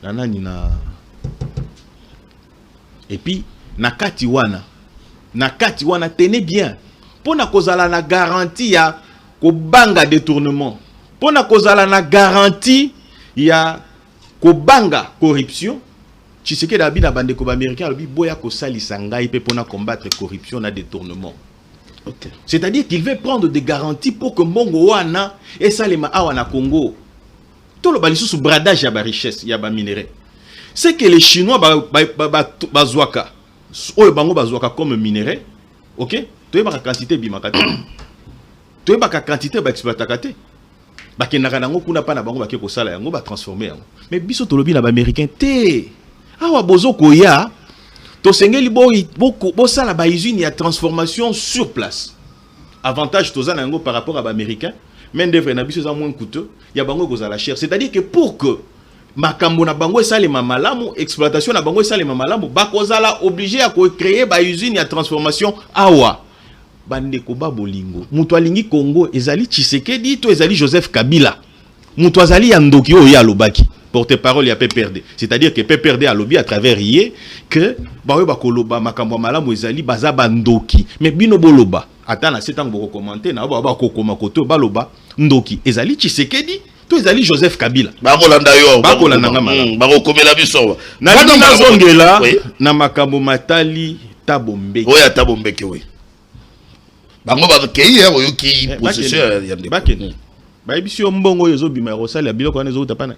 nani na et puis na kati wana tenez bien pona kozala na garantie ya kobanga détournement pona kozala na garantie ya kobanga corruption Tshisekedi abi na bande ko ba américain abi boya ko salisa ngai pe pona combattre corruption na détournement. Okay. C'est-à-dire qu'il veut prendre des garanties pour que mbongo wana et salema awa na Congo tout le balisu sous bradage ya ba richesse ya ba minerai. C'est que les Chinois bazwaka oyo bango bazwaka comme minerai, OK? Toyeba quantité bimakate. Toyeba quantité ba exploitakate. Ba kenaka nango kuna pa na bango ba ke ko sala yango ba transformer yango. Mais biso tolobi na ba américain té. Awa bozo koya to sengeli bo sala ba usine ya transformation sur place. Avantage toza na yango par rapport à ba américain, main d'œuvre na biso za moins coûteux, ya bango kozala cher. C'est-à-dire que pour que makambo na bango esalema malamu exploitation na bango esalema malamu bakozala obligé à créer ba usine ya transformation awa bandeko babolingo mutu alingi Congo ezali Tshisekedi to ezali Joseph Kabila mutu azali ya ndoki oyo ya lobaki porte-parole ya PPRD, c'est-à-dire que PPRD a lobby à travers yé que bawe bakoloba makambo malamu ezali baza bandoki mais bino boloba ata na setango boko commenter na ba ko koma koto baloba ndoki ezali Tshisekedi to ezali Joseph Kabila bakolanda yo bakolanda ngama bakokomela biso na zongela na makambo matali tabombeki oya tabombeki we bango bakei oyo ki possesseur ya ndeko bakeni bayebisi yo mbongo oyo ezobima rosali ya biloko wana ezotapana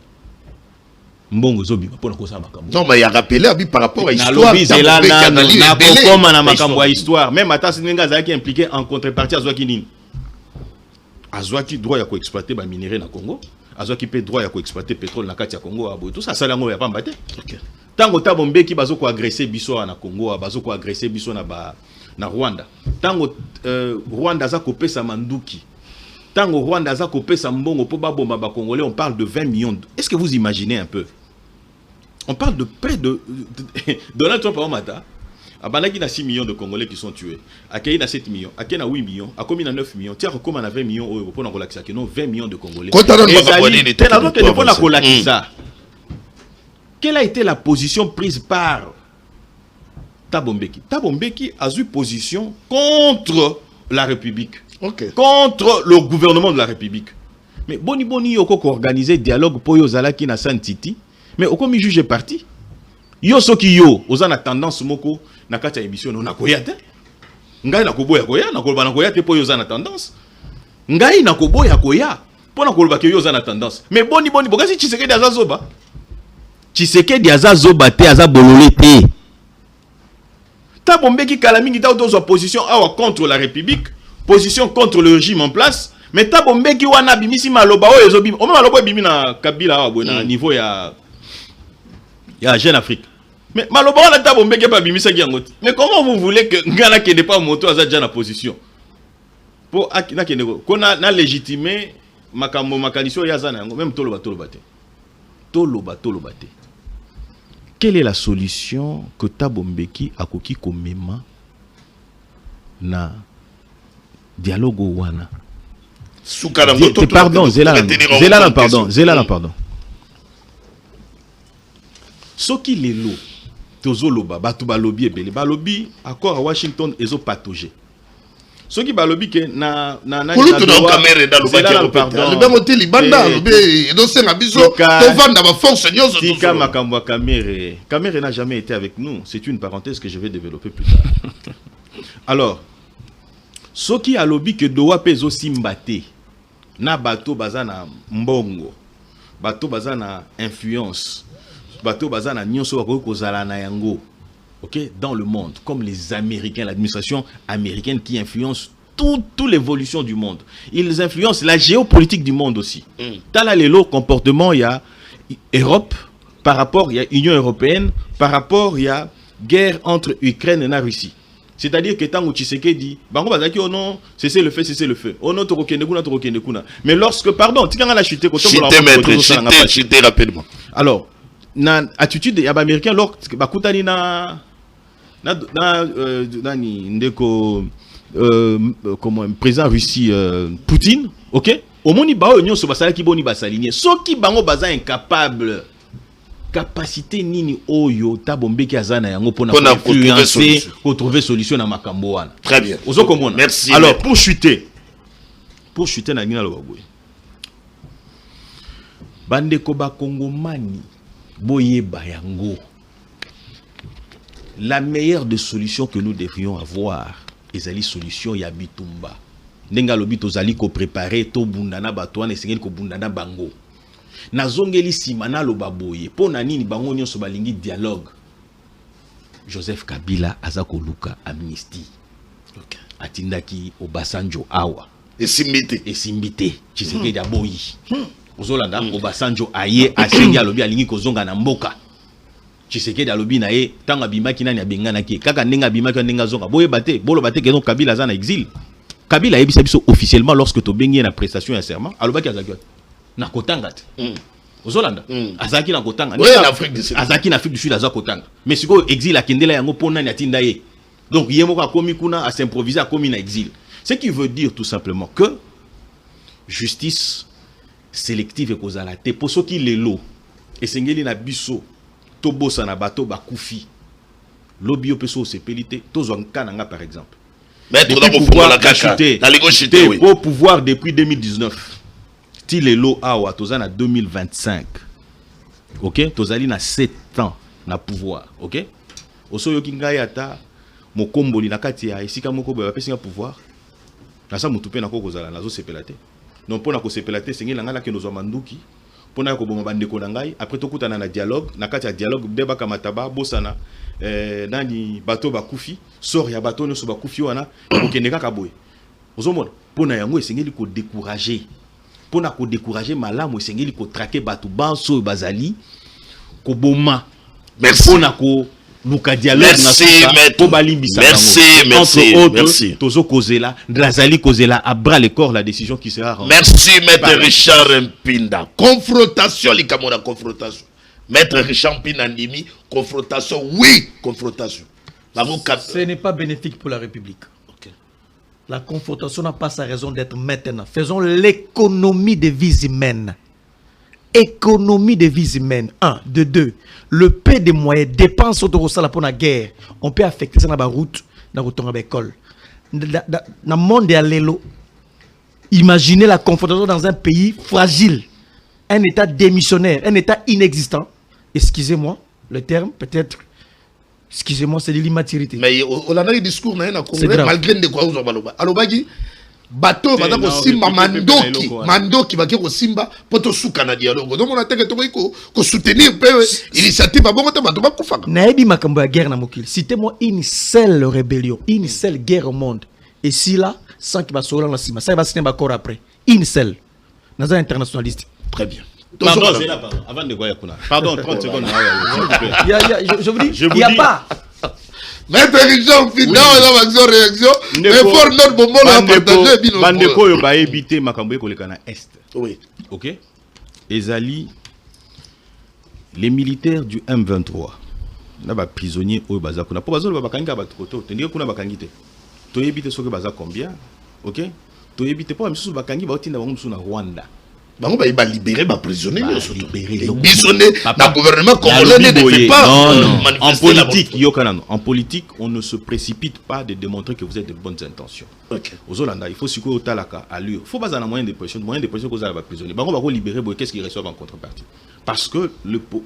mbongo ezobima pona kosala makambo non mais ya rappelé abi par rapport à histoire na kokoma na makambo ya histoire même ata sinenga azalaki impliqué en contrepartie azwaki nini azwaki droit ya koexploiter ba minerai na Congo azwaki pe droit ya koexploiter pétrole na kati ya Congo abo tout ça sala ngo ya pamba te tango tabombeki bazo ko agresser biso na Congo bazo ko agresser biso na Rwanda tango Rwanda za kopesa manduki tango Rwanda za kopesa mbongo po babomba ba Congolais on parle de 20 millions est-ce que vous imaginez un peu on parle de près de Donald Trump mata abanaki na 6 millions de Congolais qui sont tués akei na 7 millions akei na 8 millions akomi na 9 millions tia kokoma na 20 millions oyo pona kolakisa que non 20 millions de Congolais quelle a été la position prise par Tabombeki a eu position contre la République, contre le gouvernement de la République. Mais boni yoko ko organiser dialogue pour yo zalaki na Santiti, mais okomi juge parti. Yo soki yo ozana tendance moko na kati ya émission na koyate. Ngai na koboya koya na koloba na koyate po yo zana tendance. Ngai na koboya koya po na koloba ke yo zana tendance. Mais boni bokasi Tshisekedi azazoba. Tshisekedi azazoba te azabolole te. Tabombeki kalamingi ta ozo position awa contre la République, position contre le régime en place, mais Tabombeki wana bimisi maloba o ezobi, o maloba bimi na Kabila awa na niveau ya Jeune Afrique. Mais maloba wana Tabombeki ba bimisa yango. Mais comment vous voulez que ngana kende pas moto aza déjà na position? Po na kende ko na légitimer makambo makaniso ya zana yango même toloba te. Toloba te. Quelle est la solution que Tabombeki a koki komema na dialogue wana? Pardon, Zélala, pardon. Soki lelo tozoloba batu balobi ebele balobi accord à Washington ezo patauger. Soki balobi ke na kulutu na kamera ndalobaki pardon le moti libanda lobi edo senga biso to vanda ba force nyozo tout ça makambo ya kamera n'a jamais été avec nous, c'est une parenthèse que je vais développer plus tard. Alors soki alobi ke doa pezo simbate na bato bazana mbongo bato bazana influence bato bazana nyonso bakoki kozala na yango. OK, dans le monde, comme les Américains, l'administration américaine qui influence toute l'évolution du monde. Ils influencent la géopolitique du monde aussi. Dans là, les lots comportements, il y a Europe, par rapport, il y a Union européenne, par rapport, il y a guerre entre Ukraine et la Russie. C'est-à-dire que tant que Tshisekedi, bango bazaki oh non, c'est le feu. Oh non, torokendekuna. Mais lorsque, pardon, tu as la chute, chute rapidement. Alors, na attitude ya ba américain lors bakutani na ndeko comment président Russie Poutine, OK? Au moni ba union so basala ki boni basaligné. Soki bango baza incapable capacité nini oyo tabombeki azana yango pona influencer pour trouver solution na makambo wana. Très bien. Ozo komona. Merci. Alors pour chuter na ngina lo baboy. Bandeko ba Kongomani boyeba yango. La meilleure des solutions que nous devrions avoir, ezali solution ya bitumba. Ndenga lobi tozali ko préparer to bundana batwana esengeli ko bundana bango. Nazongeli simana lo baboye pona nini bango nyonso balingi dialogue. Joseph Kabila azako luka amnistie. Okay. Atindaki Obasanjo awa. Esimbite. Tshisekedi aboyi. Ozolanda Obasanjo aye asengi alobi alingi kozonga na mboka. Tshisekedi alobi na ye tanga bimaki nani abengana ki kaka ndenga bimaki ndenga zonga boye bate bolo bate que donc Kabila za na exil. Kabila yebisa biso officiellement lorsque to bengi na prestation ya serment alobaki azaki na kotanga te. Ozolanda azaki na kotanga. Oui, en Afrique du Sud. Azaki na Afrique du Sud azaki kotanga. Mais siko exil akendela yango pona na tinda ye. Donc yemo ka komi kuna a s'improviser a komi na exil. Ce qui veut dire tout simplement que justice sélective et causalité pour ceux qui les lo et sengeli na biso tobosa na bato bakufi lobby opeso sepelité tozwankana par exemple maître dans pouvoir la cacheté la légalité oui pour pouvoir depuis 2019 ti les lo awa tozana 2025 OK tozali na 7 ans na pouvoir OK oso yoki ngai ata mokomboli na kati ya esika moko ba pesinga pouvoir na sa mutupe na ko kozala nazo sepelate non pona ko sepelate sengeli na ngala ke nozwa manduki pona ko boma bandeko na ngai après tokutana na dialogue na kati ya dialogue deba kamataba bosana nani bato bakufi sort ya bato nyoso bakufi wana okende kaka boye ozomona pona yango esengeli ko décourager pona ko décourager malamu esengeli ko traquer bato banso bazali ko boma merci pona ko luka dialogue merci maître merci tozo kozela ndrazali kozela à bras le corps la décision qui sera rendue. Merci maître Richard Mpinda. Confrontation likamona confrontation. Maître Richard Mpinda ndimi confrontation oui confrontation. Ce n'est pas bénéfique pour la République. Okay. La confrontation n'a pas sa raison d'être maintenant. Faisons l'économie des vies humaines. Économie des vies humaines. 1, de 2. Le paix des moyens dépenses autour de pour la guerre. On peut affecter ça dans la route, dans l'école. Dans le monde de l'élo, imaginez la confrontation dans un pays fragile, un état démissionnaire, un état inexistant. Excusez-moi, le terme peut-être. Excusez-moi, c'est de l'immaturité. Mais on a eu un discours malgré de quoi vous en parlez. Alors, bateau badako simba mandoki bakiko simba poto suka na dialogue donc on a teke toko ko soutenir initiative bongo te bato bakufaka naebi makambo ya guerre na mokili citez-moi une seule rébellion une seule guerre au monde et si là sans qu'il va sola na sima ça va signer d'accord après une seule dans un internationaliste très bien pardon avant de quoi pardon 30 secondes je vous dis il y a pas Maître Richard Mpinda on a réaction mais pour notre bon la partager bino bandeko yo ba éviter makambo ekoleka na est oui OK ezali les militaires du M23 na ba prisonniers oyo baza kuna po bazolo bakanga ba troto tendike kuna bakangi te to éviter soki baza combien OK to éviter po misusu bakangi ba otinda bango misusu na Rwanda bango ba libérer ba prisonniers libérer na gouvernement congolais ne fait pas en politique en politique on ne se précipite pas de démontrer que vous êtes de bonnes intentions. OK aux Hollandais il faut siko talaka allure faut pas en moyen de pression que vous avez ba prisonniers bango ba ko libérer qu'est-ce qu'ils reçoivent en contrepartie parce que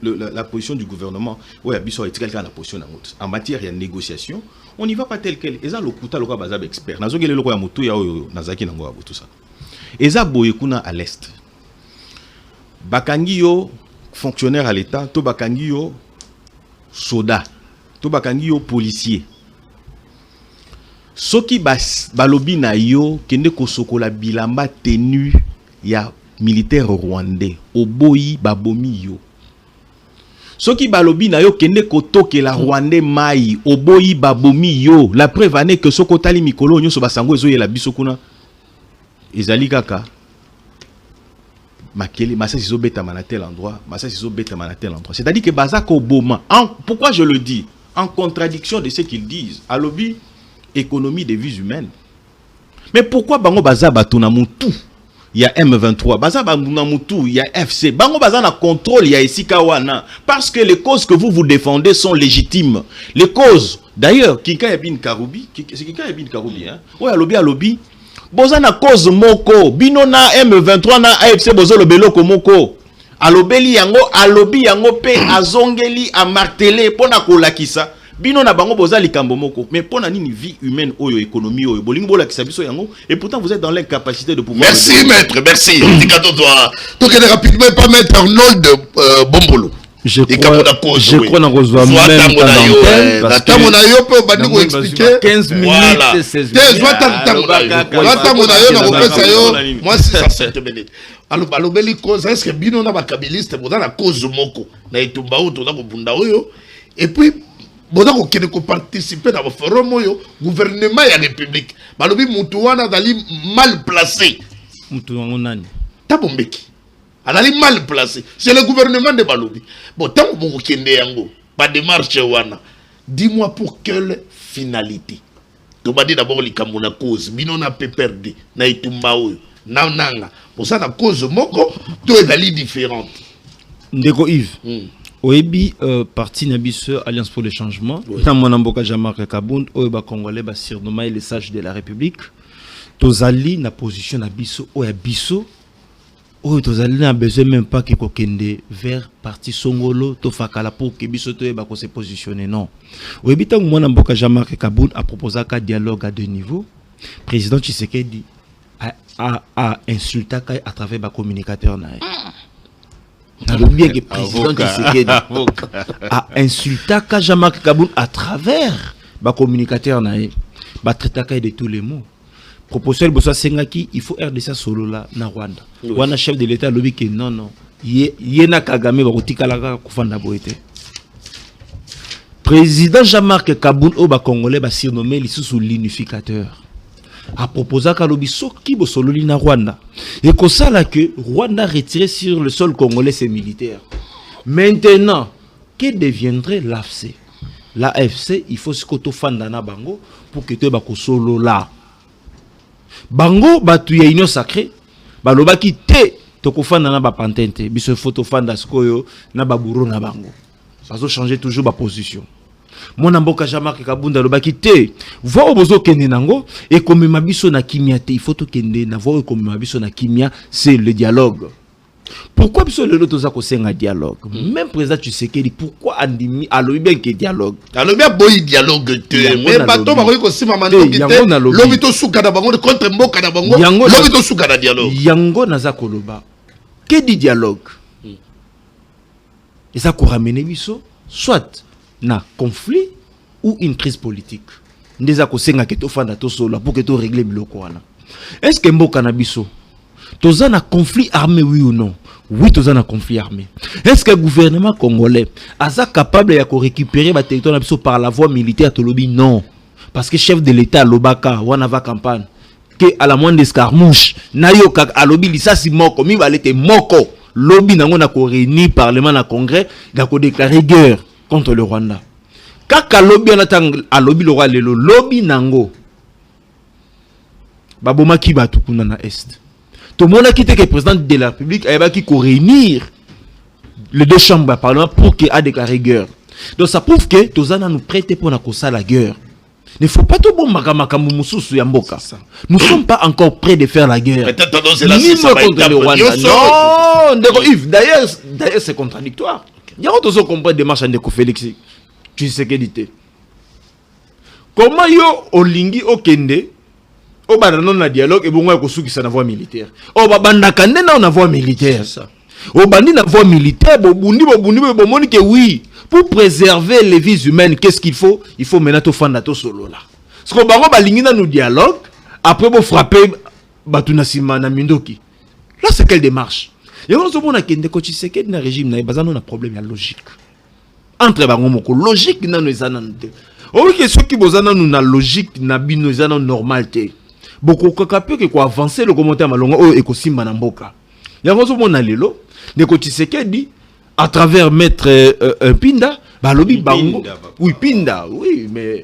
la position du gouvernement ouais biso est quelqu'un la position en matière de négociation on n'y va pas tel quel eza lokuta loka bazab expert nazongele loko ya mutu ya oyo nazaki nango abo tout ça eza boye kuna à l'est bakangi yo fonctionnaire à l'état to bakangi yo soda to bakangi yo policier soki balobi na yo kende kosokola bilamba tenue ya militaire rwandais oboyi babomi yo. Soki balobi na yo kende kotokela rwandais mai oboyi babomi yo. La preuve ane que soko tali mikolo nyoso basango ezoyela biso kuna ezali kaka makeli massa sizo beta à tel endroit, massa sizo beta à tel endroit. C'est-à-dire que bazako boma. Pourquoi je le dis? En contradiction de ce qu'ils disent. À lobby économie des vies humaines. Mais pourquoi bango baza batuna mutu? Il y a M23, baza batuna mutu, il y a FC. Bango baza na contrôle, il y a Esika wana. Parce que les causes que vous défendez sont légitimes. Les causes, d'ailleurs, Kika Ebin Karoubi, c'est Kika Ebin Karoubi, hein? Ouais, à lobby. Boza na cause moko, bino na M23 na AFC bozo lo beloko moko. Alobeli yango, alobi yango pe azongeli a martelé pona kolakisa. Bino na bango boza likambo moko. Mais pona nini vie humaine oyo économie oyo bolingo bolakisa biso yango et pourtant vous êtes dans l'incapacité de pouvoir. Merci maître, merci. Donc rapidement pas mettre Arnold Bombolo. Je crois qu'on reçoit même temps d'antenne 15 minutes, 16 minutes. Moi, c'est ça, 7 minutes. Alors, balobeli cause, est-ce que bino na bakabiliste, boda na cause moko, na itumba ou toda ko bunda oyo, et puis, boda ko kene ko participer dans le forum oyo, gouvernement ya république. Balobi mutu wana dali mal placé. Mutu wana nani? Tabombeki. Elle est mal placée. C'est le gouvernement de Balobi. Bon, tant que vous kende yango, pas de marche wana. Dis-moi pour quelle finalité. Tu m'as dit d'abord les kamuna cause. Bino na pe perdu. Na itumba oyo. Na nanga. Pour ça na cause moko, tout est dali différente. Ndeko Yves. Oebi parti na biso Alliance pour le changement. Dans mon amboka Jean-Marc Kabound, oeba congolais ba surnommé les sages de la République. Tozali na position na biso oya biso. Oh, tozali na besoin même pas que kokende vers parti Songolo to fakala pour que biso to eba ko se positionner non. Oebita mwana mboka Jean-Marc Kabound a proposé un dialogue à deux niveaux. Président Tshisekedi a insulté à travers ba communicateur na. Na le bien que président Tshisekedi a insulté Jean-Marc Kabound à travers ba communicateur na. Ba traiter de tous les mots. Proposition de Sengaki, il faut RDC solo là na Rwanda. Wana chef de l'État lobby que non. Yena Kagame va kotikalaka kufanda boete. Président Jean-Marc Kabound oba congolais ba surnommé lisusu l'unificateur. A proposé ka lobby soki bo solo na Rwanda. Et comme ça là que Rwanda retiré sur le sol congolais ses militaires. Maintenant, que deviendrait l'AFC? L'AFC, il faut se kotofanda na bango pour que te ba ko solo là. Bango batu ya union sacrée balobaki te tokofanda na ba pantente biso photo fanda skoyo na baburo na bango bazo changer toujours ba position mona mboka Jean-Marc Kabunda lobaki te voix obozo kende nango et comme mabiso na kimia te il faut to kende na voix comme mabiso na kimia c'est le dialogue. Pourquoi biso le loto za ko senga dialogue? Même président Tshisekedi pourquoi andimi alobi bien que dialogue? Alobi boy dialogue te mais bato ba ko sima mando kite lobi to suka na bango contre mboka na bango lobi to suka na dialogue. Yango naza koloba. Que dit dialogue? Et ça ko ramener biso soit na conflit ou une crise politique. Ndeza ko senga ke to fanda to solo pour que to régler biloko wana. Est-ce que mboka na biso Toza na conflit armé, oui ou non? Oui, toza na conflit armé. Est-ce que le gouvernement congolais est capable de récupérer le territoire par la voie militaire? Tolobi non. Parce que chef de l'État, Lobaka, Wanava campagne, que à la moindre escarmouche, Nayoka, Alobi, Lissasi Moko, mi valete Moko, Lobi nango na ko réuni parlement na congrès, na ko déclarer guerre contre le Rwanda. Kaka Lobi anatang Alobi le roi lelo, Lobi nango. Baboma ki batu kuna na est. Tout le monde a quitté que le président de la République a qui réunir les deux chambres du Parlement pour qu'il ait déclaré guerre. Donc ça prouve que Tozana nous prête pour la guerre. Il ne faut pas tout bon Yamboka. Nous ne sommes pas encore prêts de faire la guerre. Ni contre le Rwanda. Non, Yves, d'ailleurs c'est contradictoire. Il y a autre comprendre des marches de Félix. Tu sais qu'elle dit. Comment yo olingi okende au bananon na dialogue et bon ko soukisa na voie militaire. O babanda kande na voie militaire ça. Au bandi na voie militaire bobundi que oui, pour préserver les vies humaines, qu'est-ce qu'il faut? Il faut maintenant to fanda to solo là. Ce qu'on va faire nous dialogue, après vous frapper Batuna Sima na Mindoki. Là, c'est quelle démarche? Et on se dit que Ndeko Tshisekedi na régime na bazano na problème ya logique. Entre bango moko logique na no ezana nte. O que ceux qui bozana nous na logique na bino ezana normalité. Beaucoup kakape que ko avancer le commentaire malonga o ekosimba na mboka. Ya on se mona lelo Ndeko Tshisekedi à travers maître Pinda ba lobi bango. Oui Pinda, oui mais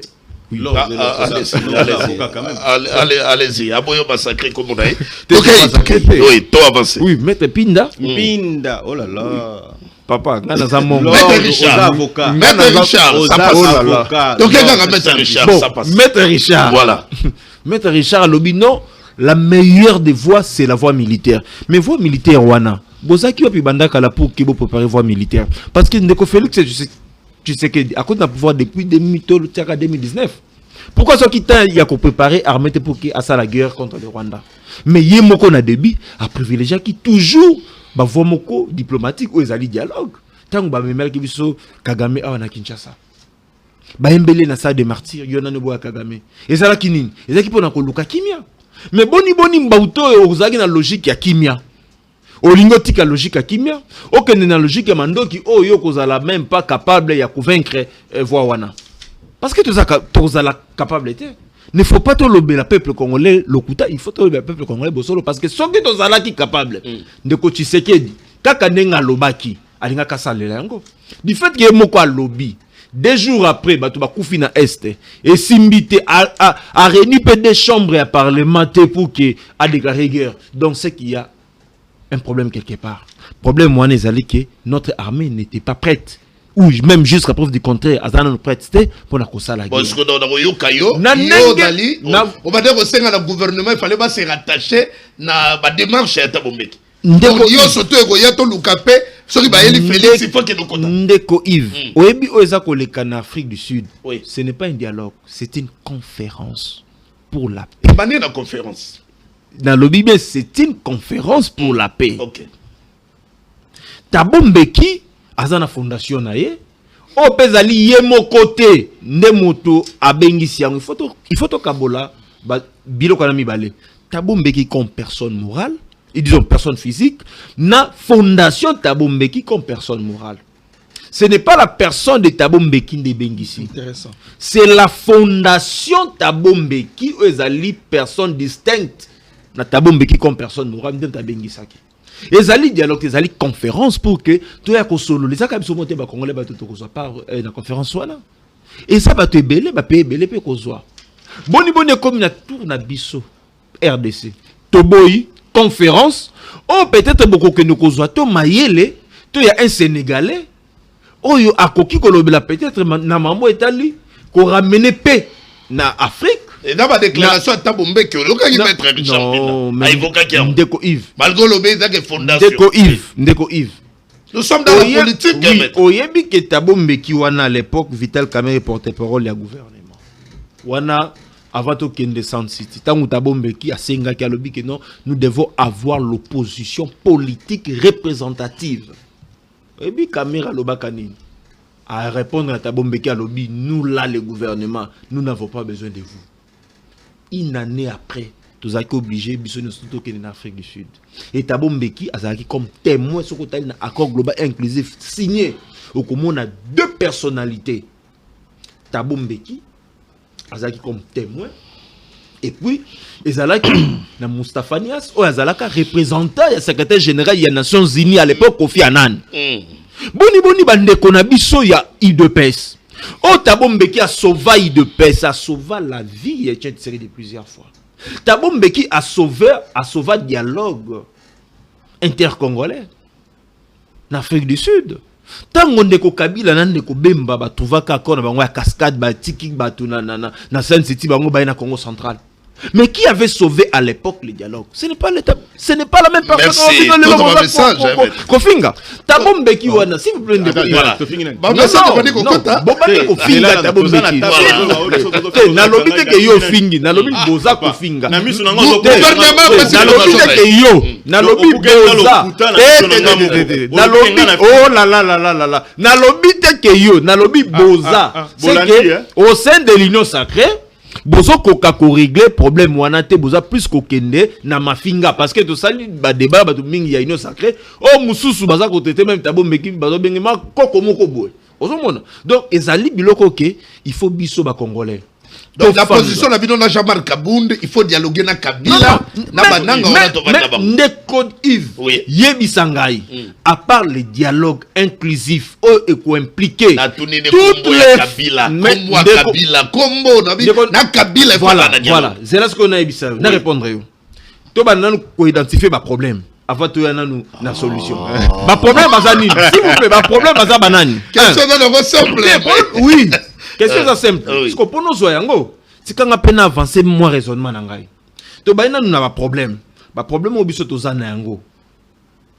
allez-y, aboyo massacré comme on a dit. Oui, tout avancé. Oui, maître Pinda. Pinda, oh là là. Papa, ngana za mon Maître Richard, ça passe. Donc Maître Richard, ça passe. Maître Richard. Voilà. Maître Richard Lobino, la meilleure des voies c'est la voie militaire. Mais voie militaire wana. Bozaki wapi bandaka la pour qui préparer voie militaire parce que Ndeko Félix tu sais que à cause d'un pouvoir depuis 2019. Pourquoi ceux qui il y a qu'on préparer armée pour qui à la guerre contre le Rwanda. Mais yemoko na débit a privilégié qui toujours ba voie moko diplomatique ou ezali dialogue. Tant ba memel ki biso Kagame a na Kinshasa. Ba embele na salle de martyrs yona no bo Kagame. Ezala kinini? Ezaki pona ko luka kimia. Mais boni mbauto ozaki na logique ya kimia. Olingo tika logique à kimia, aucune na logique à mandoki, oh yo kozala même pas capable ya convaincre voix wana. Parce que tous la capacité. Ne faut pas te lober le peuple congolais, lokuta, il faut te lober le peuple congolais bosolo parce que ceux qui tous la qui capable de Ndeko Tshisekedi, kaka nenga lobaki, alinga kasalela yango. Du fait que moko lobby, 2 jours après batu ba kufi na est et simbité a réuni des chambres à parlementer pour que a déclaré guerre. Donc c'est qu'il y a un problème quelque part. Problème moi nezali que notre armée n'était pas prête ou même jusqu'à preuve du contraire azana no prête pour la kosa la guerre. Parce que dans le kayo on va dire au sein de gouvernement il fallait pas se rattacher na ba démarche ya Tabombeki. Ndeko yo soto ego ya to lukape soki ba yeli Félix il faut que nous comptons. Ndeko Yves oyebi oza ko leka na Afrique du Sud. Oui. Ce n'est pas un dialogue, c'est une conférence pour la paix. Bané la conférence. Dans le Bible, c'est une conférence pour la paix. Ok. Tabombeki, azana fondation naye, o pezali yemo côté, nemoto abengisi yango. Il faut to kabola, bilo kana mibale. Tabombeki comme personne morale, et disons personne physique, na fondation Tabombeki comme personne morale. Ce n'est pas la personne de Tabombeki de Bengisi. Intéressant. C'est la fondation Tabombeki où ezali personne distincte. Na Tabombeki comme personne morale ndem tabengisaki. Ezali dialogue, ezali conférence pour que to ya ko solo les aka biso monter ba congolais ba to ko soit par na conférence wana. Et ça ba to ebele ba pe ebele pe ko zwa. Boni comme na tour na biso RDC. Toboyi conférence, oh peut-être beaucoup que nous ko zwa to mayele, to ya un Sénégalais. Oyo akoki ko lobela peut-être na mambo etali ko ramener paix na Afrique. Et dans ma déclaration à Tabombeki, on a mettre Richard Pina. Ndeko Yves. Malgré le fondation. Ndeko Yves. Nous sommes dans la politique. Oui, oyebi que Tabombeki wana à l'époque Vital Kamerhe portait parole du gouvernement. Wana avant to kende Sound City. Tangu Tabombeki a senga ki alobi que non, nous devons avoir l'opposition politique représentative. Oyebi Kamerhe lobakani. À répondre à Tabombeki à lobby, nous là le gouvernement, nous n'avons pas besoin de vous. Une année après, nous avons obligé de en Afrique du Sud. Et Tabombeki a comme témoin sur un accord global inclusif signé. Au on a 2 personnalités. Tabombeki a comme témoin. Et puis, Ezalaki na Moustapha Niasse, ou Ezalaka représentant le secrétaire général des Nations Unies à l'époque Kofi Annan. Boni bande kona biso ya IDPS. Oh Tabombeki a sauvé IDPS, a sauvé la vie et une série de plusieurs fois. Tabombeki a sauvé dialogue intercongolais en Afrique du Sud. Tango ndeko Kabila na ndeko Bemba ba trouvaka ko na bango ya cascade ba tiki batu na Sun City bango ba na Congo central. Mais qui avait sauvé à l'époque le dialogue? Ce n'est pas l'État, ce n'est pas la même personne. Merci. Tout un message. Kofinga, Tabombeki wana, s'il vous plaît, voilà. Na lobi te yo fingi, na lobi boza kofinga. Na lobi boza. Na lobi oh la la la la la. Na lobi te ke yo, na lobi boza. C'est que au sein de l'Union sacrée bozo koka ko régler problème wana te boza plus ko kende na mafinga parce que to sali ba débat ba to mingi ya ino sacré oh mususu baza ko traiter même tabo mbeki bazo bengema koko moko boy ozomona donc ezali biloko ke il faut biso ba congolais. Donc la position la bino na Jean-Marc Kabound, il faut dialoguer na Kabila na bananga wana to bana ba. Ndeko Yves yebisangai à part le dialogue inclusif et ko impliquer toutes les Kabila kombo Kabila kombo na Kabila voilà c'est là ce qu'on a ebisa na répondre yo to banana ko identifier ba problème avant to yana nous na solution ba problème bazani s'il vous plaît ba problème baza banani question na simple oui question ça simple parce que pour nous zo yango tikanga pena avancer moi raisonnement na ngai to bayina nous na ba problème au biso to zana yango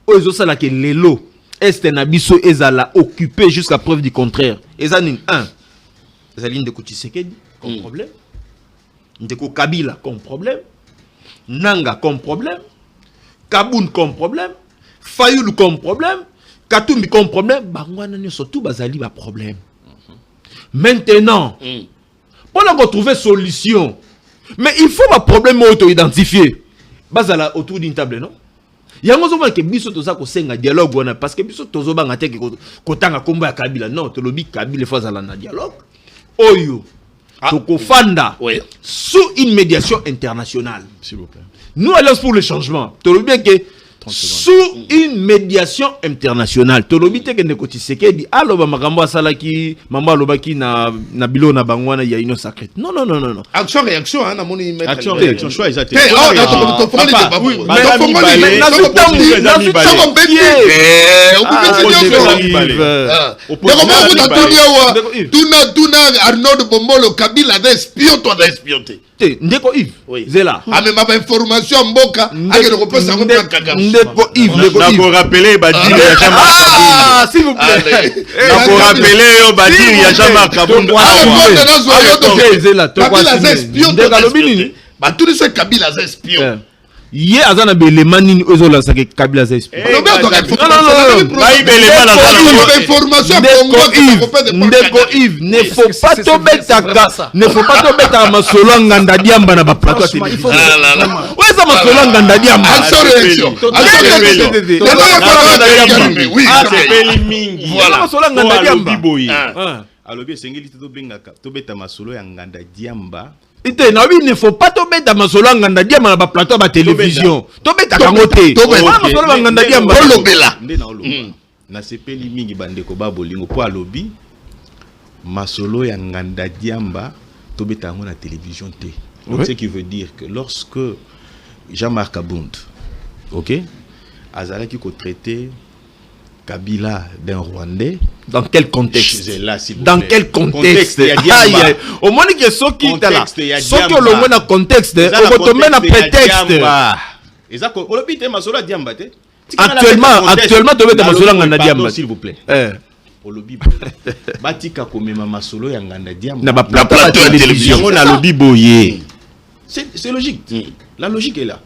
o ezo sala ke lelo est na biso ezala occupé jusqu'à preuve du contraire ezani 1 ezali ndeko Tshisekedi comme problème ndeko Kabila comme problème Nanga comme problème Kabound comme problème Fayoulou comme problème Katumbi comme problème bangwana nyo surtout bazali ba problème. Maintenant, pour trouver solution, mais il faut un problème auto-identifié. Bazala autour d'une table, non? Il y a un moment que biso toza ko senga dialogue parce que biso tozo banga te ko tanga komba Kabila non, to lobi Kabila faut zala na dialogue. Oyo. Toko fanda sous une médiation internationale. S'il vous plaît. Nous allons pour le changement. To lobi que sous une médiation internationale tolobite ke ndeko Tshisekedi aloba makambo asalaki mamba alobaki na bilo na bangwana ya ino sacré non action réaction na moni mettre action réaction choix exact tuna Arnaud Bombolo Kabila espion toi d'espionner ndeko Yves zela amema ba information mboka akene ko pesa ko kaka ndeko Yves nako rappeler badiri ya Jean-Marc Kabound s'il vous plaît nako rappeler yo badiri ya Jean-Marc Kabound zela to kwa espion ndeko lobini ba tout ce Kabila espion ye azana belema nini ozola sake Kabila za espion non information ndeko Yves ne faut pas tobeta masolo nganda diamba na ba plateau télévision weza masolo nganda diamba voilà masolo nganda diamba alobi sengeli to bengaka tobeta masolo ya nganda diamba. Il ne faut pas tomber dans ma solo nganda diamba na ba plateau ba télévision. Tomber ta kangote. Tomber ma solo nganda diamba. Olobela. Na sepeli mingi bandeko ba bolingo po alobi masolo ya nganda diamba tobeta ngo na télévision te. Donc ce qui veut dire que lorsque Jean-Marc Kabound, OK, azalaki ko traiter Kabila d'un Rwandais. Dans quel contexte? Là, dans quel contexte? Au moins que ce qui est là, ce que le moins dans contexte, au moins dans prétexte. Actuellement, tu veux te masolo nganda diamba, s'il vous plaît. Olobi batika komema masolo ya nganda diamba. Na ba plateau de télévision on a lobi boyé. C'est logique. La logique est là.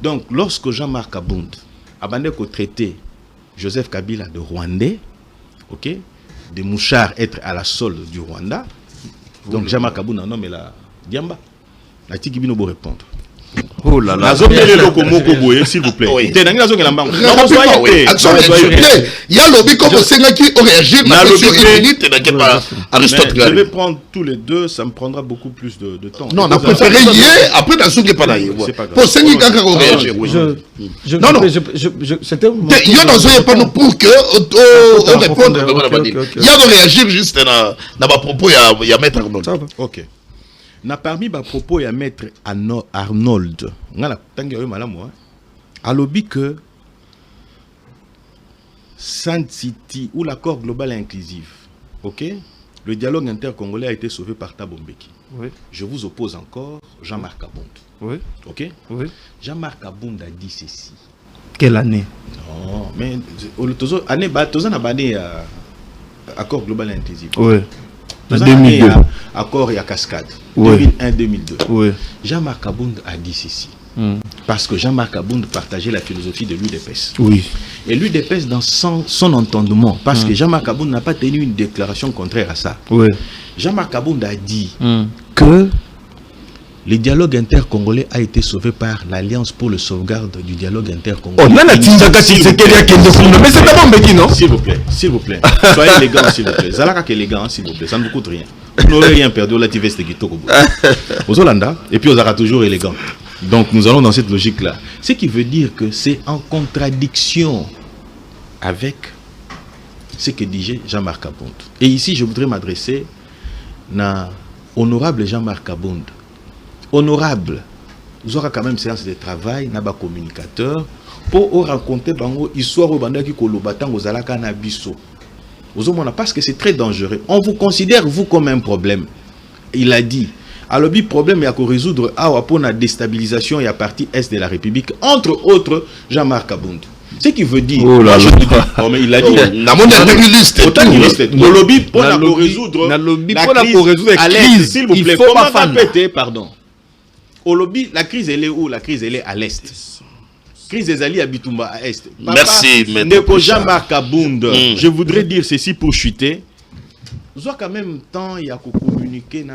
Donc lorsque Jean-Marc Kabound a bandé ko traiter Joseph Kabila de Rwandais, ok, de mouchard être à la solde du Rwanda. Donc Jean-Marc Kabound non mais la diamba. La tiki bino bo répondre. Oh là là. S'il vous plaît. Il y a lobby comme Senga qui réagit. Je vais prendre tous les deux, ça me prendra beaucoup plus de temps. Non, on a préféré hier, après dans ce qui est pas là. Pour Senga qui a réagi. Non, non. C'était il y a dans ce pas nous pour que on réponde. Il y a de réagir juste dans ma propos, il y a mettre Arnold. Ok. Na parmi ba propos ya maître Arnold ngala tangi yo malamu alobi que Sand City ou l'accord global inclusif, OK, le dialogue intercongolais a été sauvé par Thabo Mbeki. Oui. Je vous oppose encore Jean-Marc Kabound. Oui. OK? Oui. Jean-Marc Kabound a dit ceci. Quelle année? Non, mais année tozana bane accord global inclusif. Oui. En 2002. Accord et à cascade. Oui. 2001-2002. Oui. Jean-Marc Kabound a dit ceci. Parce que Jean-Marc Kabound partageait la philosophie de l'UDPS. Oui. Et l'UDPS dans son entendement, parce que Jean-Marc Kabound n'a pas tenu une déclaration contraire à ça. Oui. Jean-Marc Kabound a dit que Le dialogue intercongolais a été sauvé par l'Alliance pour le sauvegarde du dialogue intercongolais. Oh, là, mais c'est d'abord Mbeki, non? S'il vous plaît. Soyez élégant, s'il vous plaît. Zalaka est élégant, s'il vous plaît. Ça ne vous coûte rien. Vous n'aurez rien perdu. Là, tu vas aux Hollanda, et puis aux Ara toujours élégant. Donc, nous allons dans cette logique-là. Ce qui veut dire que c'est en contradiction avec ce que disait Jean-Marc Abound. Et ici, je voudrais m'adresser à honorable Jean-Marc Abound. Honorable, vous aurez quand même séance de travail, n'a pas communicateur, pour rencontrer bango histoire au banda qui kolobatan aux alaka na biso. Parce que c'est très dangereux. On vous considère vous comme un problème. Il a dit. Alors, le problème, il y a qu'à résoudre pour la déstabilisation et la partie est de la République, entre autres Jean-Marc Abound. Ce qui veut dire. Oh là là. Oh, mais il a dit. Autant qu'il liste. Le lobby pour résoudre la crise. S'il vous plaît, comment répéter, pardon. Au lobby, la crise, elle est où? La crise, elle est à l'est. Crise des alliés à Bitumba à est. Merci, Maître Jean-Marc Abound. Je voudrais dire ceci pour chuter. Vous avez quand même temps, il y a qu'à communiquer.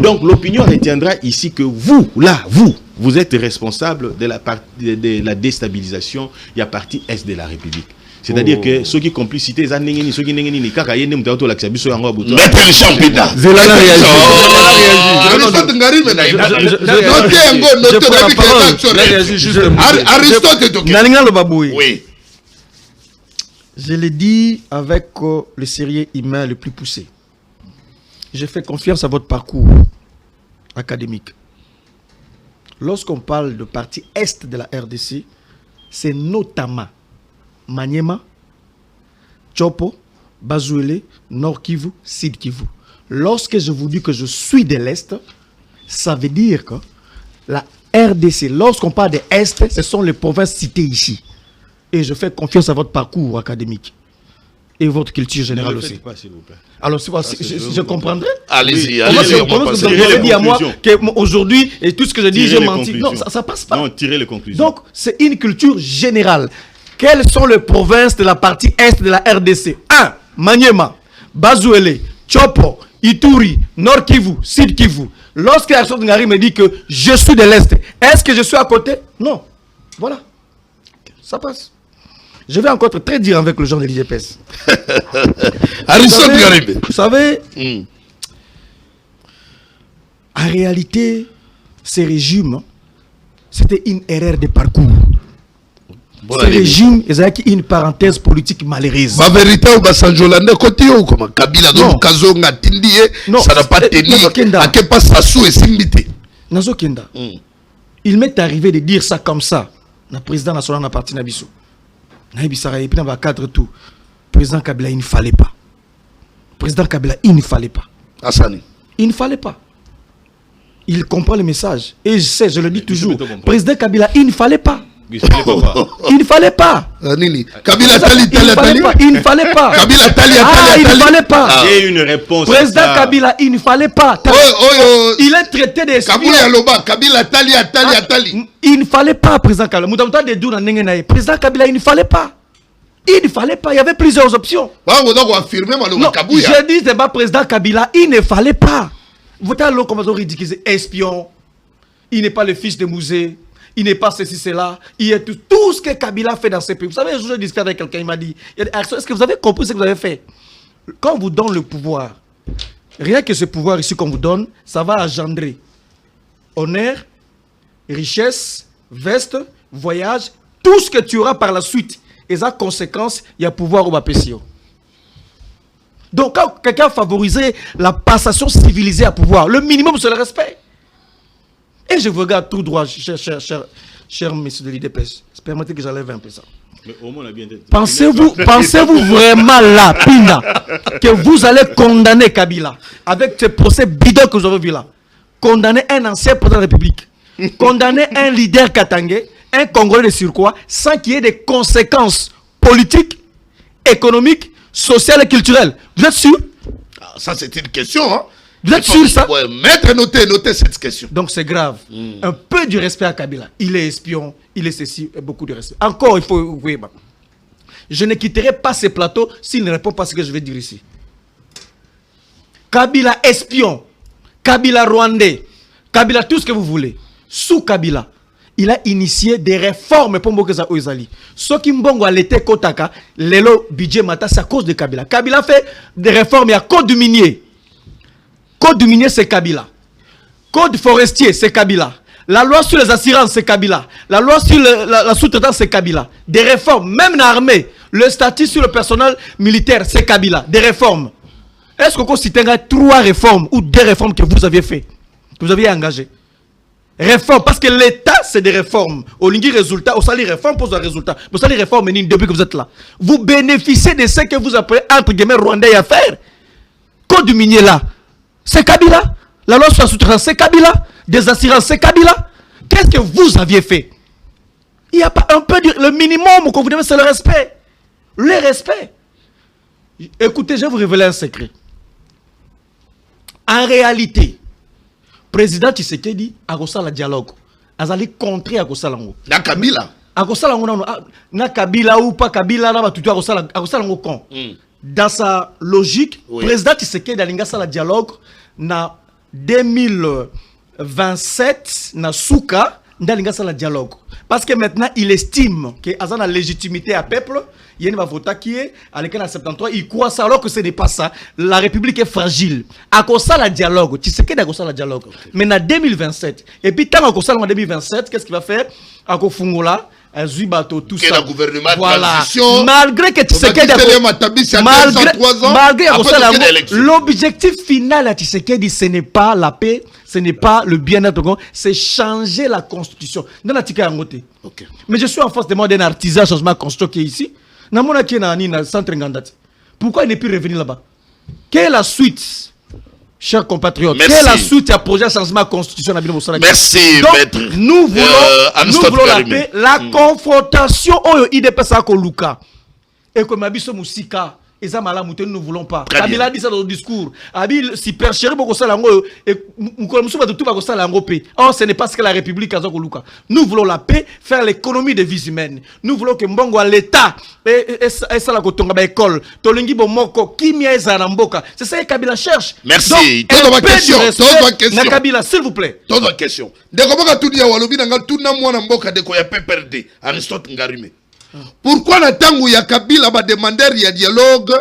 Donc, l'opinion retiendra ici que vous, là, vous êtes responsable de la déstabilisation de la partie est de la République. C'est-à-dire que ceux qui complicité, ceux qui n'ont pas Maître Champida. Oui. Je l'ai dit avec le sérieux humain le plus poussé. Je fais confiance à votre parcours académique. Lorsqu'on parle de partie est de la RDC, c'est notamment Maniema, Chopo, Bazouele, Nord Kivu, Sud Kivu. Lorsque je vous dis que je suis de l'Est, ça veut dire que la RDC, lorsqu'on parle de Est, ce sont les provinces citées ici. Et je fais confiance à votre parcours académique et votre culture générale aussi. Pas, s'il vous plaît. Alors, je comprendrai. Allez-y, vous avez dit à moi qu'aujourd'hui, et tout ce que je dis, j'ai menti. Non, ça passe pas. Non, tirez les conclusions. Donc, c'est une culture générale. Quelles sont les provinces de la partie est de la RDC? 1. Maniema, Bazouele, Chopo, Ituri, Nord Kivu, Sud Kivu. Lorsque Arsène Ngari me dit que je suis de l'Est, est-ce que je suis à côté? Non. Voilà. Ça passe. Je vais encore être très dur avec le genre de l'IGPS. Vous savez, en réalité, ces régimes, c'était une erreur de parcours. Ces régimes, ils avaient une parenthèse politique malheureuse. Ma vérité, au Bassanjolande, côté où, comme Kabila, donc Kazonga, Tindie, ça n'a pas tenu. À quel pas Sassou et Simbité. Nazo Kenda. Il m'est arrivé de dire ça comme ça. Le président national n'a parti Nabiso. Naibisara, et puis dans le cadre tout. Président Kabila, il ne fallait pas. Président Kabila, il ne fallait pas. Hassani. Il ne fallait pas. Il comprend le message. Et je sais, je le dis toujours. Président Kabila, il ne fallait pas. Il ne fallait pas. Kabila Tali, il ne fallait pas. Kabila Tali, il ne fallait pas. J'ai une réponse. Président Kabila, il ne fallait pas. Il est traité d'espion. Kabila Tali. Il ne fallait pas, président Kabila. Président Kabila, il ne fallait pas. Il ne fallait pas. Il y avait plusieurs options. Non, je dis, c'est pas président Kabila, il ne fallait pas. Vous avez comme ridiculisé espion. Il n'est pas le fils de Mouzé. Il n'est pas ceci, cela. Il est tout ce que Kabila fait dans ce pays. Vous savez, je discutais avec quelqu'un, il m'a dit, est-ce que vous avez compris ce que vous avez fait? Quand on vous donne le pouvoir, rien que ce pouvoir ici qu'on vous donne, ça va engendrer honneur, richesse, veste, voyage, tout ce que tu auras par la suite. Et ça, conséquence, il y a pouvoir au Bapessio. Donc, quand quelqu'un favorisait la passation civilisée à pouvoir, le minimum, c'est le respect. Et je vous regarde tout droit, cher messieurs de l'IDPS. Permettez que j'enlève un peu ça. Pensez-vous vraiment là, Pina, que vous allez condamner Kabila avec ce procès bidon que vous avez vu là? Condamner un ancien président de la République, condamner un leader katangé, un Congolais de surcroît, sans qu'il y ait des conséquences politiques, économiques, sociales et culturelles. Vous êtes sûr? Ça, c'est une question, hein? Vous êtes sûr ça? Ouais, notez cette question. Donc c'est grave. Un peu du respect à Kabila. Il est espion, il est ceci, et beaucoup de respect. Encore, il faut... Oui, bah. Je ne quitterai pas ce plateau s'il ne répond pas à ce que je vais dire ici. Kabila espion. Kabila rwandais, Kabila tout ce que vous voulez. Sous Kabila, il a initié des réformes pour Mboka Oizali. Ce qui mbongo a l'été Kotaka, lelo budget mata, c'est à cause de Kabila. Kabila fait des réformes, il y a code du minier. Code du minier, c'est Kabila. Code forestier, c'est Kabila. La loi sur les assurances, c'est Kabila. La loi sur la sous-traitance, c'est Kabila. Des réformes, même dans l'armée, le statut sur le personnel militaire, c'est Kabila. Des réformes. Est-ce que vous citez 3 réformes ou 2 réformes que vous aviez fait, que vous aviez engagé? Réformes, parce que l'État, c'est des réformes. Au lingui résultat, au salaire réforme pose un résultat. Au salaire réforme, depuis que vous êtes là. Vous bénéficiez de ce que vous appelez, entre guillemets, rwandais à faire. Code du minier là, c'est Kabila. La loi sur la sous-traitance, c'est Kabila. Des assurances, c'est Kabila. Qu'est-ce que vous aviez fait? Il n'y a pas un peu le minimum qu'on vous demande, c'est le respect. Le respect. Écoutez, je vais vous révéler un secret. En réalité, président Tshisekedi a reçu le dialogue. Il a contré à Kosalango. Na Kabila. À Kosalango, na Kabila ou pas Kabila, na tout à Kosalango con. Dans sa logique, oui. Président Tshisekedi a linga le dialogue na 2027 na Souka, ndalinga le dialogue. Parce que maintenant, il estime qu'il a la légitimité à peuple. Il y a une vote qui est à l'école en 73. Il croit ça alors que ce n'est pas ça. La République est fragile. À cause de la dialogue, tu sais qu'il y a le dialogue. Mais en 2027, et puis tant qu'à en 2027, qu'est-ce qu'il va faire? À Kofungola, à Zuibato, tout ça. Le gouvernement voilà. transition. Malgré que tu sais qu'il y a malgré l'objectif final à Tshisekedi, ce n'est pas la paix, ce n'est pas le bien-être, c'est changer la constitution. Dans l'article okay. Mais je suis en face de moi d'un artisan changement de constitution qui est ici. Pourquoi il n'est plus revenu là-bas? Quelle est la suite, chers compatriotes? Merci. Quelle est la suite à projet de changement de constitution? Merci, donc, maître. Nous voulons la paix, la confrontation au IDPS à Luka. Et comme Abisso Moussika, et ça nous ne voulons pas. Kabila dit ça dans le discours. Abil si perchéri beaucoup ça lango et Moukolamoussou tout va ça lango paix. Or ce n'est pas ce que la République a dit. Nous voulons la paix, faire l'économie des vies humaines. Nous voulons que Mbongo à l'État et ça la kotonga ba école. Tolingi bomoko kimia ezanamboka. C'est ça que Kabila cherche. Merci. Toute ma question. Na Kabila s'il vous plaît. Toute ma question. De comment tout dia walobi nga tout na mwana mboka de ko ya PPRD. Aristote Ngarime. Pourquoi la tango ya Kabila va demander il y a dialogue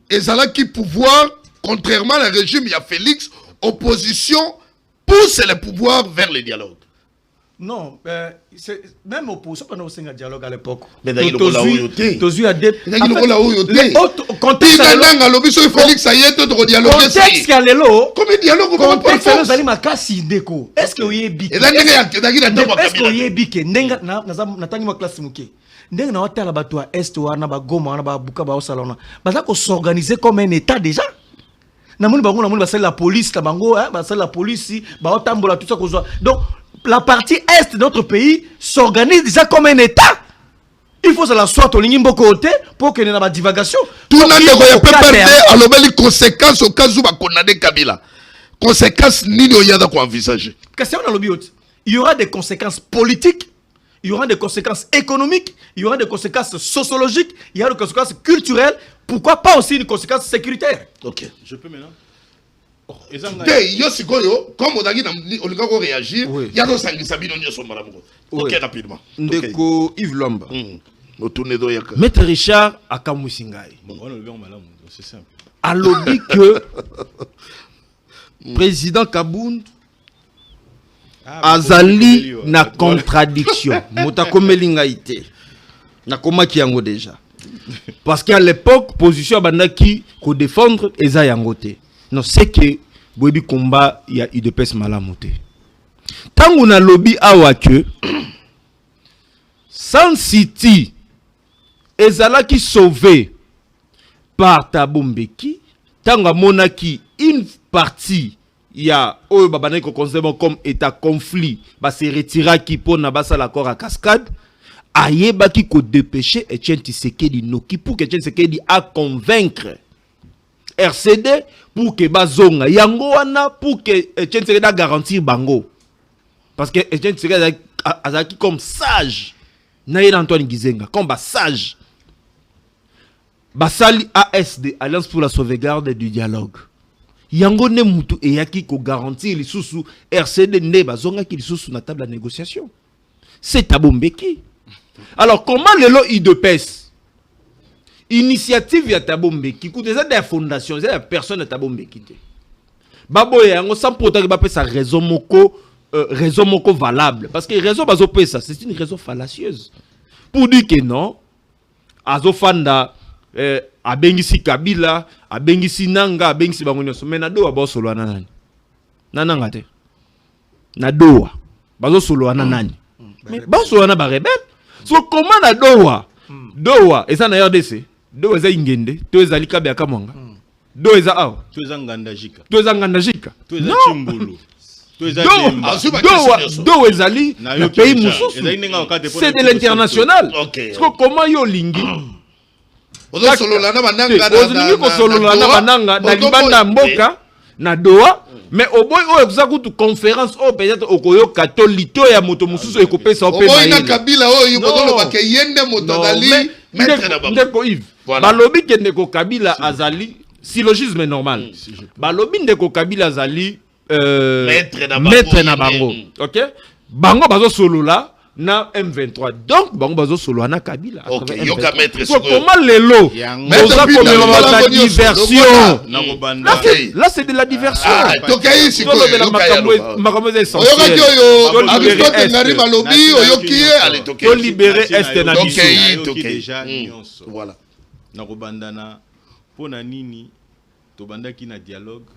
et ça là qui pouvoir contrairement au régime il y a Félix opposition pousse le pouvoir vers le dialogue. Non, même opposition pendant un dialogue à l'époque. Mais d'ailleurs la oyoté. Tozu a des la oyoté. Contexte à l'obispo Félix ayé tout dialogue. Contexte à l'élo. Comme dialogue contexte à l'élo makasi ndeko. Est-ce que vous y bique? Est-ce que vous y bique? Nenga na tangi ma classe muke. Nenga na hôtel bato à est ou na ba Goma na ba Buka ba Osalona. Baza ko s'organiser comme un état déjà. Na moni bango na moni ba la police ta bango hein, ba la police ba otambola tout ça ko. Donc la partie est de notre pays s'organise déjà comme un état. Il faut que la soit au ligne côté pour qu'il y ait une divagation. Tout le monde ne peut pas perdre les conséquences au cas où on a condamné Kabila. Conséquences, ni ne y a quoi envisager. Il y aura des conséquences politiques, il y aura des conséquences économiques, il y aura des conséquences sociologiques, il y aura des conséquences culturelles. Pourquoi pas aussi une conséquence sécuritaire? Ok. Je peux maintenant. Comme on a réagir, il y a des ok, rapidement. Ndeko Yves Lwamba. Maître Richard Akamusingai. C'est simple. A lobby que président Kabound azali na contradiction. Motakomelinga ite. Na koma ki yango déjà. Parce qu'à l'époque, position bandaki ko défendre eza yangote. Non, c'est que Boebi combat il y a UDPS malamote. Tant on a lobby awa que San City ezala qui sauvé par Tabombeki, tant a monaki une partie il y a oyo babana ko considère comme état conflit ba se retira qui pour na basa l'accord à cascade ayeba qui ko dépêcher Etienne Tshisekedi noki pour que Etienne Tshisekedi a convaincre RCD pour que bazonga yango wana pour que Etienne Tshisekedi a garantir bango parce que Etienne Tshisekedi azaki comme sage naïe Antoine Gizenga comme sage basali ASD Alliance pour la sauvegarde du dialogue yango ne mutu eyaki ko garantir lisusu RCD nde bazongaki lisusu na table de négociation. C'est Thabo Mbeki. Alors comment lelo IDPES initiative ya Thabo Mbeki ku des fondations, c'est la personne de Thabo Mbeki. Babo yango sans pourtant que ba sa raison moko valable parce que raison bazo pesa c'est une raison fallacieuse pour dire que non azofanda abengisi Kabila abengisi nanga abengisi bango nyonso mais na doa bosolo na nani nananga te na doa bazosolo na nani mais bosolo na ba rebelle so comment na doa eza na RDC doa eza ingende to eza likabe akamwanga doa eza awa to eza ngandajika to eza ngandajika to eza chimbulu doa ezali na pays mususu c'est de l'international comment yo lingi ozosolola na bananga na bananga na libanda mboka na doa mais au boy o exakutu conférence o peut-être okoyo katolito ya moto mususu ekopesa ope na ina Kabila oyo bozolo bakeyende moto dali maître na ndeko Yves balobi ke ndeko Kabila azali syllogisme normal balobi ndeko Kabila azali maître na bango OK bango bazo solola na M23 donc bango bazo solola na Kabila OK yoka maître so comment lelo oza komela la diversion là c'est de la diversion tokai siko makambo essentiel oyoka yo Aristote ngari balobi oyoki allez tokai to libérer est na biso déjà voilà na kobandana pona nini to bandaki na dialogue.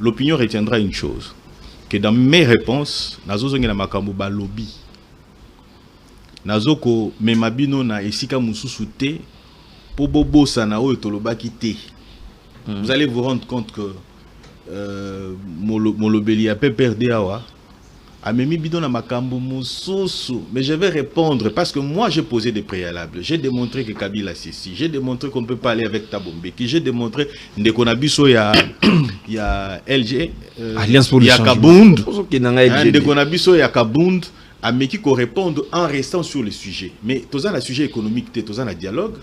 L'opinion retiendra une chose, que dans mes réponses, nazo na makambo ba lobby. Nazo ko memabino na esika mususu te po bobo sana o toloba kité. Vous allez vous rendre compte que molobeli a perdu awa. Amemi bidon na makambo mususu, mais je vais répondre parce que moi j'ai posé des préalables. J'ai démontré que Kabila c'est ici. J'ai démontré qu'on ne peut pas aller avec Thabo Mbeki. J'ai démontré que Nabiso il y a LG, Alliance pour il le y a Kabound. Nabiso il y a Kabound. Ameki ko répondre en restant sur le sujet. Mais tous un sujet économique, tous un dialogue.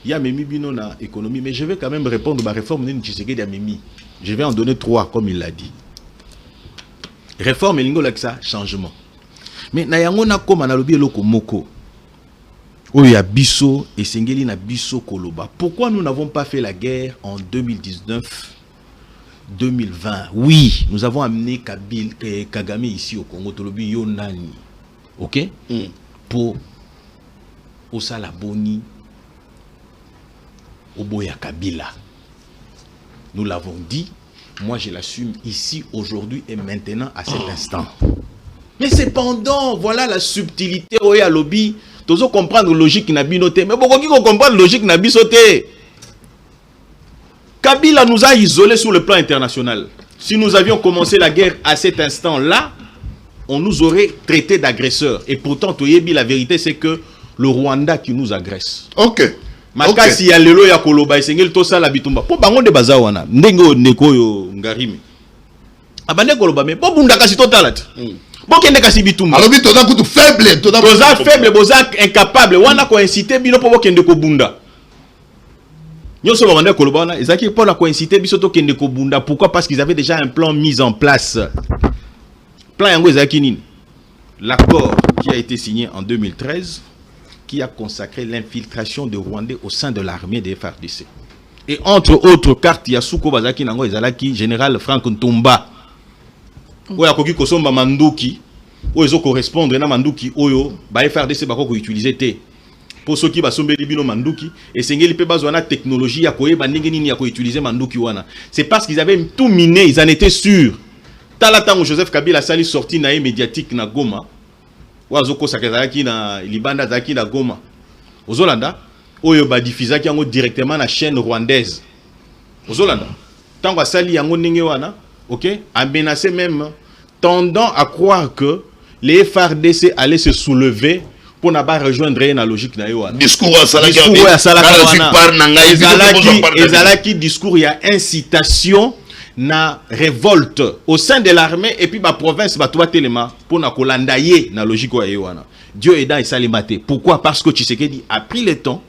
Il y a Memi bino na économie, mais je vais quand même répondre à la réforme de Tshisekedi à Memi. Je vais en donner 3 comme il l'a dit. Réforme elingo laksa changement. Mais na yango na koma na lobi eloko moko. Oya biso et sengeli na biso koloba. Pourquoi nous n'avons pas fait la guerre en 2019 2020? Oui, nous avons amené Kagame ici au Congo tolobi yo nani. OK? Pour Osala Boni Oboya Kabila. Nous l'avons dit. Moi, je l'assume ici, aujourd'hui et maintenant, à cet instant. Mais cependant, voilà la subtilité. Oui, à lobby. Tu dois comprendre la logique n'a binoté. Mais pourquoi qu'on comprend la logique n'a bisoté? Kabila nous a isolés sur le plan international. Si nous avions commencé la guerre à cet instant-là, on nous aurait traité d'agresseurs. Et pourtant, la vérité, c'est que le Rwanda qui nous agresse. OK. Makasi ya lelo ya koloba esengeli to sala bitumba po bango de bazawana ndenge ndeko yo ngarimi abande koloba me bo bunda kasi totalat bo kende kasi bitumba alobi toza kutu faible toza faible boza incapable wana ko inciter bino po kende ko bunda nyoso ba bande koloba wana ezaki po la ko inciter biso to kende ko bunda. Pourquoi? Parce qu'ils avaient déjà un plan mis en place. Plan yango ezaki nini? L'accord qui a été signé en 2013 qui a consacré l'infiltration de Rwandais au sein de l'armée des FARDC. Et entre autres cartes, il y a Souko Bazaki Nango Ezalaki, général Frank Ntomba. Ou ya koki kosomba manduki, ou ezo correspondre na manduki oyo, ba FARDC bako ko utiliser te. Pour ceux qui ba sombe libino manduki, et sengeli pe bazwana technologie ya koyeba ndenge nini ya ko utiliser manduki wana. C'est parce qu'ils avaient tout miné, ils en étaient sûrs. Talatango Joseph Kabila sali sorti na médiatique na Goma. Wazoko sakezaki na libanda zaki na Goma. Ozolanda oyo ba diffusaki yango directement na chaîne rwandaise. Ozolanda tango asali yango ndenge wana, OK, a menacé même tendant à croire que les FARDC allaient se soulever pour ne pas rejoindre la logique na yo wana. Discours à salaki ezalaki discours ya incitation na révolte au sein de l'armée et puis ma province va toi telema pour na kolandaye na logique wa yewana. Dieu aidant et salimate. Pourquoi? Parce que Tshisekedi a pris le temps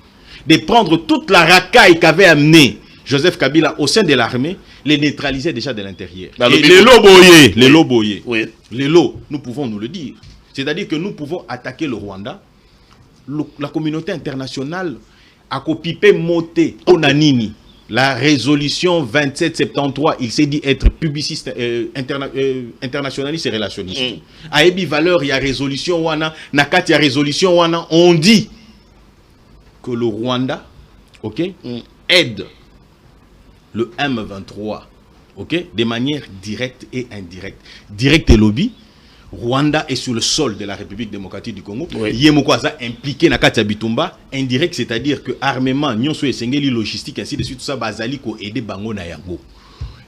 de prendre toute la racaille qu'avait amené Joseph Kabila, au sein de l'armée, les neutralisait déjà de l'intérieur. Et Les lots boyés, Oui. les lots, nous pouvons nous le dire. C'est-à-dire que nous pouvons attaquer le Rwanda. La communauté internationale a copié moté Onanini. La résolution 2773, il s'est dit être publiciste, internationaliste et relationniste. A ebi valeur, il y a résolution wana, nakati ya résolution wana, on dit que le Rwanda, ok, aide le M23, ok, de manière directe et indirecte. Direct et lobby, Rwanda est sur le sol de la République démocratique du Congo. Yemoko aza impliqué na kati ya Bitumba, indirect, c'est-à-dire que armement, nyonso esengeli logistique ainsi de suite, tout ça bazali ko aider bango na yango.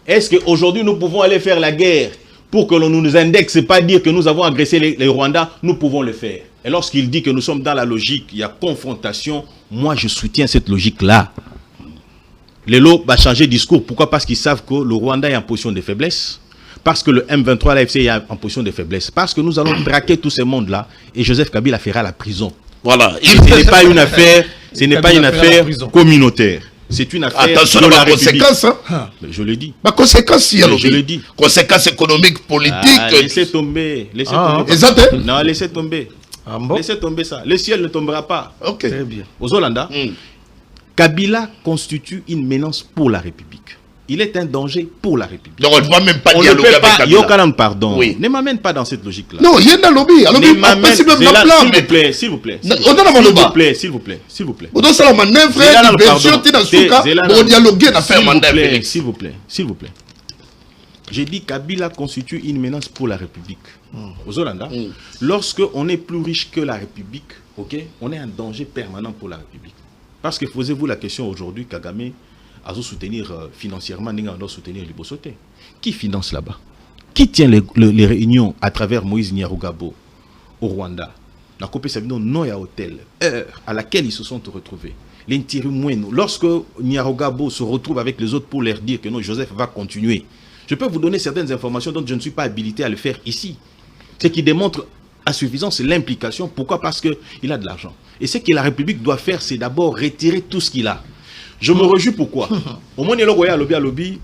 Est-ce qu'aujourd'hui nous pouvons aller faire la guerre pour que l'on nous indexe, pas dire que nous avons agressé les Rwandais? Nous pouvons le faire. Et lorsqu'il dit que nous sommes dans la logique, il y a confrontation, moi je soutiens cette logique-là. Les lots va changer de discours. Pourquoi? Parce qu'ils savent que le Rwanda est en position de faiblesse. Parce que le M23, l'AFC est en position de faiblesse. Parce que nous allons traquer tous ces mondes-là et Joseph Kabila fera la prison. Voilà. Ce n'est pas une affaire, ce n'est pas une affaire communautaire. C'est une affaire attention de à la la République. conséquence. Hein? Je le dis. Ma conséquence, il y a Je le dis. Conséquences économiques, politiques. Laissez tomber. Laissez tomber. Exact. Non, laissez tomber. Ah bon? Laissez tomber ça. Le ciel ne tombera pas. Ok. Très bien. Aux Hollanda, Kabila constitue une menace pour la République. Il est un danger pour la République. Donc on ne va même pas On ne dialoguer peut avec pas. Kabila. Yokalam, pardon. Oui. Ne m'amène pas dans cette logique-là. Non, il y a un lobby. Alors, Ne m'amène- s'il vous plaît, s'il vous plaît. On a un lobby. S'il vous plaît. On doit faire la manœuvre, diversion, pour dialoguer, on a fait un mandat. S'il vous plaît. J'ai dit Kabila constitue une menace pour la République. Aux Hollanda, lorsque on est plus riche que la République, ok, on est un danger permanent pour la République. Parce que posez-vous la question aujourd'hui, Kagame a soutenir financièrement, on doit soutenir Libosote. Qui finance là-bas? Qui tient les réunions à travers Moïse Nyarugabo au Rwanda? La Copé Sabino, non, il y a hôtel, heure à laquelle ils se sont retrouvés. L'intérim moyen. Lorsque Nyarugabo se retrouve avec les autres pour leur dire que non, Joseph va continuer. Je peux vous donner certaines informations dont je ne suis pas habilité à le faire ici. Ce qui démontre à suffisance l'implication. Pourquoi? Parce qu'il a de l'argent. Et ce que la République doit faire, c'est d'abord retirer tout ce qu'il a. Je me réjouis pourquoi? Au moins, il y a un lobby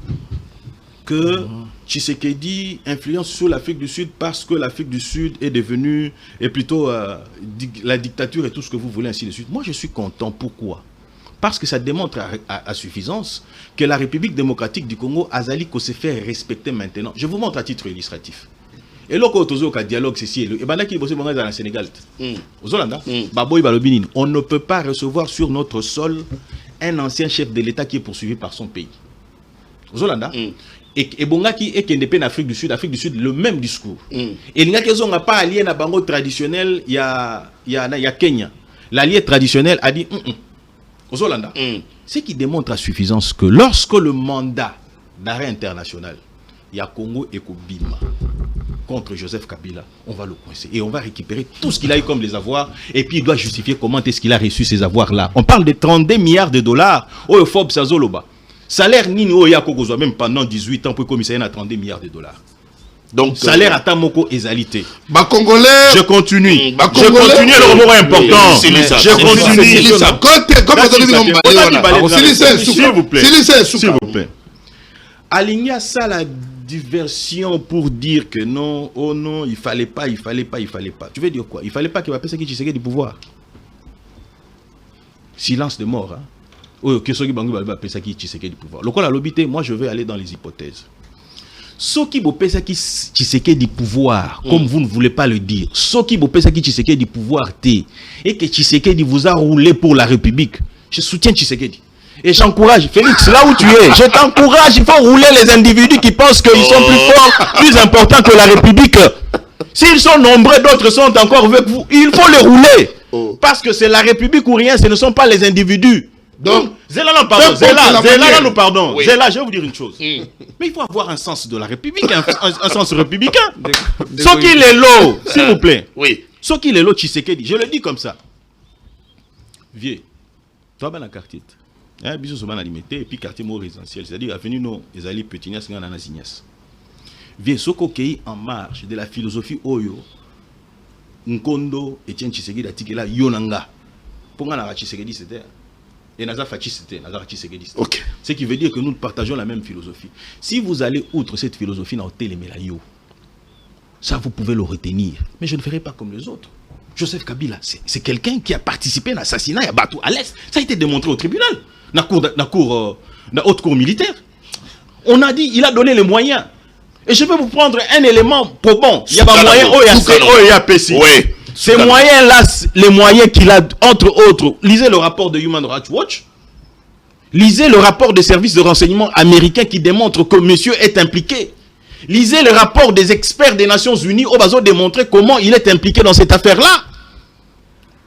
que Tshisekedi influence sur l'Afrique du Sud parce que l'Afrique du Sud est devenue, et plutôt la dictature et tout ce que vous voulez, ainsi de suite. Moi, je suis content. Pourquoi? Parce que ça démontre à suffisance que la République démocratique du Congo, Azali, se fait respecter maintenant. Je vous montre à titre illustratif. Et là, quand on a dialogue, c'est si. Et pendant qu'il bosse dans le Sénégal, aux Hollanda, on ne peut pas recevoir sur notre sol un ancien chef de l'État qui est poursuivi par son pays. Aux Hollanda. Et Bongaki et Kendepe en Afrique du Sud, le même discours. Et l'Inga qu'ils n'ont pas allié à Bango traditionnel, il y a Kenya. L'allié traditionnel a dit aux Hollanda. Ce qui démontre à suffisance que lorsque le mandat d'arrêt international, il y a Congo et Kobima contre Joseph Kabila, on va le coincer et on va récupérer tout ce qu'il a eu comme les avoirs et puis il doit justifier comment est-ce qu'il a reçu ces avoirs-là. On parle de 32 milliards de dollars. Oh, Forbes Azoloba. Salaire Nini Oyakogozo, même pendant 18 ans, pour commissaire à 32 milliards de dollars. Donc, salaire à Tamoko Ezalité. Congolais. Je continue. Je continue le moment important. S'il vous plaît. S'il vous plaît. Aligner ça la diversion pour dire que non, oh non, il fallait pas. Tu veux dire quoi? Il fallait pas qu'il va passer qui Tshisekedi du pouvoir. Silence de mort. Hein? Oh, que ce qui va passer qui Tshisekedi du pouvoir. Le cas la lobité, moi je vais aller dans les hypothèses. Ce qui va passer qui Tshisekedi du pouvoir, comme vous ne voulez pas le dire. Ce qui va passer qui Tshisekedi du pouvoir, et que Tshisekedi vous a roulé pour la République. Je soutiens Tshisekedi. Et j'encourage, Félix, là où tu es, je t'encourage, il faut rouler les individus qui pensent qu'ils sont plus forts, plus importants que la République. S'ils sont nombreux, d'autres sont encore avec vous, il faut les rouler. Parce que c'est la République ou rien, ce ne sont pas les individus. Donc, Zéla, non, pardon, Zéla, nous pardon. Oui. Zéla, je vais vous dire une chose. Mais il faut avoir un sens de la République, un sens républicain. Ce qui est l'eau, s'il vous plaît. Oui. Ce qui est l'eau, Tshisekedi, je le dis comme ça. Vieux, toi, dans la quartier. Bisous sur la limité et puis quartier mot résidentiel, c'est-à-dire avenue non les alliés Petinias et Ananasinas. Viens soko kei en marche de la philosophie Oyo Nkondo Etienne Tshisekedi atikela Yonanga. Pour nga na Tshisekedi c'était et Naza Fachisité, Naza Fachisséguédi. Ok. Ce qui veut dire que nous partageons la même philosophie. Si vous allez outre cette philosophie dans Hôtel Melayo, ça vous pouvez le retenir. Mais je ne ferai pas comme les autres. Joseph Kabila, c'est quelqu'un qui a participé à l'assassinat à Batou, à l'Est. Ça a été démontré au tribunal, dans la haute cour militaire. On a dit, il a donné les moyens. Et je vais vous prendre un élément probant. Il y a pas moyen, il y a PC. Oui. Ces moyens-là, les moyens qu'il a, entre autres, lisez le rapport de Human Rights Watch, lisez le rapport des services de renseignement américains qui démontre que monsieur est impliqué. Lisez le rapport des experts des Nations Unies au bateau démontrer comment il est impliqué dans cette affaire-là.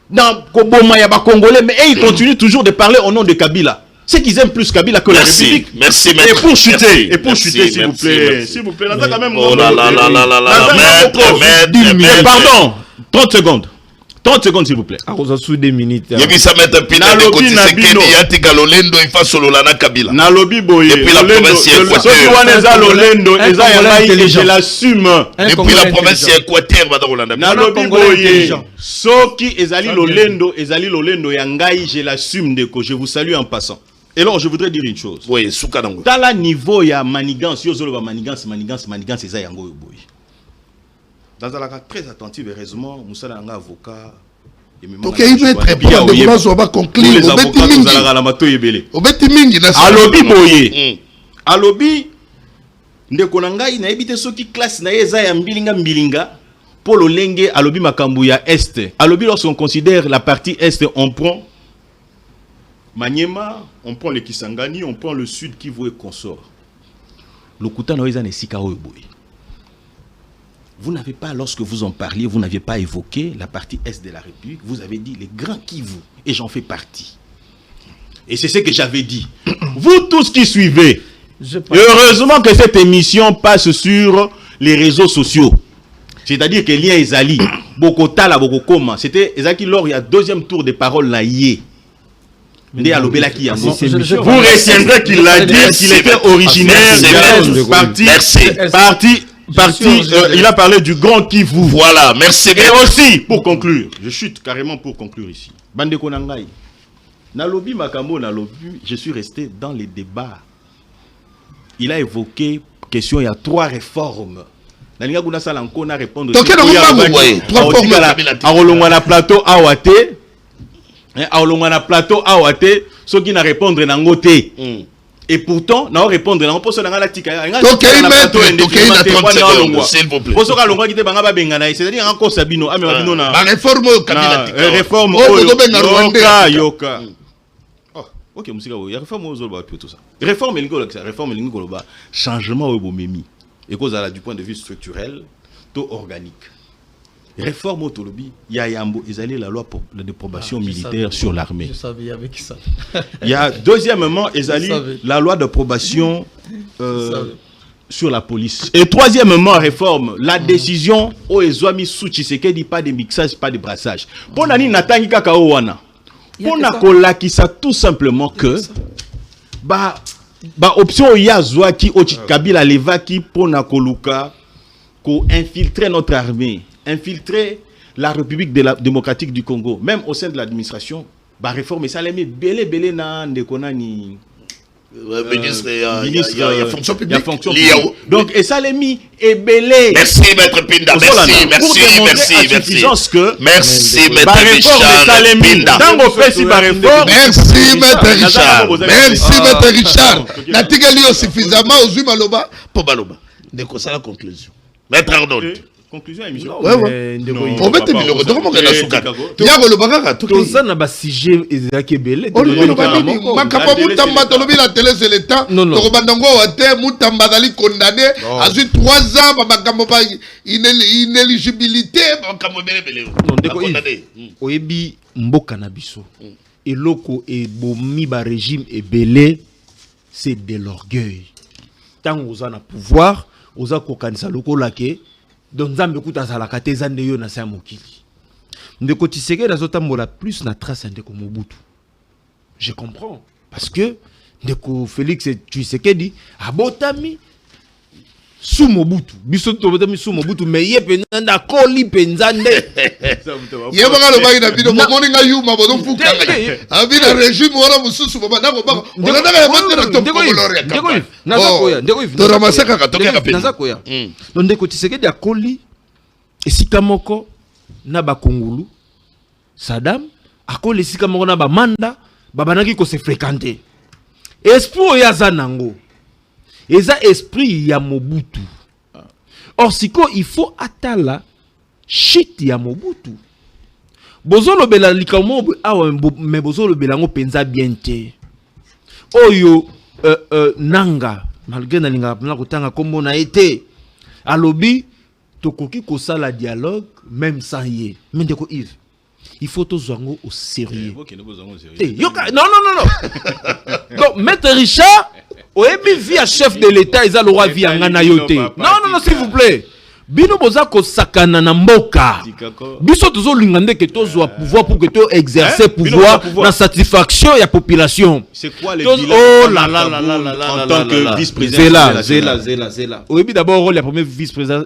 Dans Koboma, il y a Congolais, mais il continue toujours de parler au nom de Kabila. C'est qu'ils aiment plus Kabila que la République. Merci, Et pour chuter, s'il vous plaît. S'il vous plaît, là, quand même. Oh là là là là là là, maître. Pardon, 30 secondes. 30 secondes, s'il vous plaît. Sous des minutes. Yebisa mettre Pina de Kotisekedi Yatika Lolendo il fasse Lolana Kabila. Nalobi Boye. Depuis la province Lolendo, je l'assume. Depuis la province Équateur, Madame Rolanda. Nalobi Boye. Soki ezali Lolendo yangai, je l'assume deko. Je vous salue en passant. Et alors, je voudrais dire une chose. Oui, Soukanango. Dans la niveau, il y a manigance, manigance, c'est yango boye. Dans un cas très attentif, heureusement, Moussa Langa avocat. Ok, il va être bien, de comment on va conclure. Les avocats, nous allons à la mato yebele. Obeti mingi na Alobi boye. Alobi, ndeko nangai na ebite soki classe na eza ya mbilinga. Pour le lenge, alobi makambuya est. Alobi, lorsqu'on considère la partie est, on prend Maniema, on prend le Kisangani, on prend le sud Kivu et consort. Le Kouta na eza nesika oyo boye. Vous n'avez pas, lorsque vous en parliez, vous n'aviez pas évoqué la partie est de la République. Vous avez dit les grands Kivu, et j'en fais partie. Et c'est ce que j'avais dit. Vous tous qui suivez, heureusement que cette émission passe sur les réseaux sociaux. C'est-à-dire que lien Ezali, Bokota la Bokokoma, c'était Ezaki lors il y a deuxième tour de parole là hier. Vous retiendrez qu'il a dit qu'il était originaire de parti. Il a parlé du grand Kivu. Voilà, merci. Et aussi, pour conclure, je chute carrément pour conclure ici. Bande Konangai, Nalobi Makambo Nalobi, je suis resté dans les débats. Il a évoqué question, il y a 3 réformes. Nalinga Guna Salanko n'a répondu. Donc, il y a plateau Awate. A plateau Awate, ceux qui n'a répondu Nangote. Et pourtant, on répondre, on pose la tika. Donc, il y a 30 secondes, s'il vous plaît. C'est-à-dire encore Sabino, réforme réforme Yoka. Ok, il y a réforme tout ça. Réforme changement au Bomemi. Et cause du point de vue structurel, tout organique. Réforme autolobie, il y a la loi de probation militaire sur l'armée. Je savais avec ça. Il y a deuxièmement, la loi de probation sur la police. Et troisièmement, réforme, la décision au Ezwami Souchisekedi, pas de mixage, pas de brassage. Pour nani natangi kakao wana. Pour nakola qui ça tout simplement que option ya Zwaki Kabila levaki pour nakoluka ko infiltrer notre armée. Infiltrer la République démocratique du Congo, même au sein de l'administration, réforme ça les met belé na ndekonani ministre, il y a fonction publique. Donc et ça les mis et belé. Merci maître Pinda, merci maître Richard Pinda. Merci maître Richard. Natikali suffisamment aux Maloba pour Baloba. Ndeko ça la conclusion. Maître Arnold. Conclusion émission. Ouais. On va te dire le comment on a souka. Il y a le bagage tout ça n'a pas sujet ezaki belé. Makapa mutamba tolobi la télé c'est le temps. To bandango wate mutamba dali condamné à 3 ans makambo ba inéligibilité makambo belé. Non ndeko oyebi mboka na biso. Eloko e bomi ba régime e belé c'est de l'orgueil. Tant oza na pouvoir, oza kokanisa lokola ke donc Nzambe kuta zalaka te zande yo na sa mokili. Ndeko Tshisekedi azotambola plus na trace ndeko Mobutu. Je comprends parce que ndeko Félix Tshisekedi abotami sous Mobutu biso tobotami sous Mobutu mais ye penza na koli penza nde yebaka lobaki na bino bomoni nga yuma bodo fukanga abi na régime wana mususu baba nako baka ona daga ya mande na top kolore ndeko nazakoya ndeko to ramasaka katoka kapena nazakoya donc ndeko Tshisekedi akoli esika moko na bakongulu Saddam akoli esika moko na bamanda babanaki ko se fréquenter esprit oyo aza nango eza esprit ya Mobutu. Or siko il faut atala shit ya Mobutu. Bozolo bela likamo awa me bozolo bela ngo penza bien te. Oyo nanga malgré na linga na kotanga kombo na été alobi tokoki ko sala dialogue même sans yé. Mendeko Yves. Il faut tous zongo au sérieux. Non. Donc Maître Richard oyebi via chef de l'État ils a le roi via ngana yote. Non, s'il vous plaît. Bino boza ko sakana na mboka. Biso tozo lingande que tozwa pouvoir pour que to exercer pouvoir na satisfaction ya population. C'est quoi le bilan? Oh là en tant que vice-président? Zela. Oyebi d'abord rôle la premier vice-président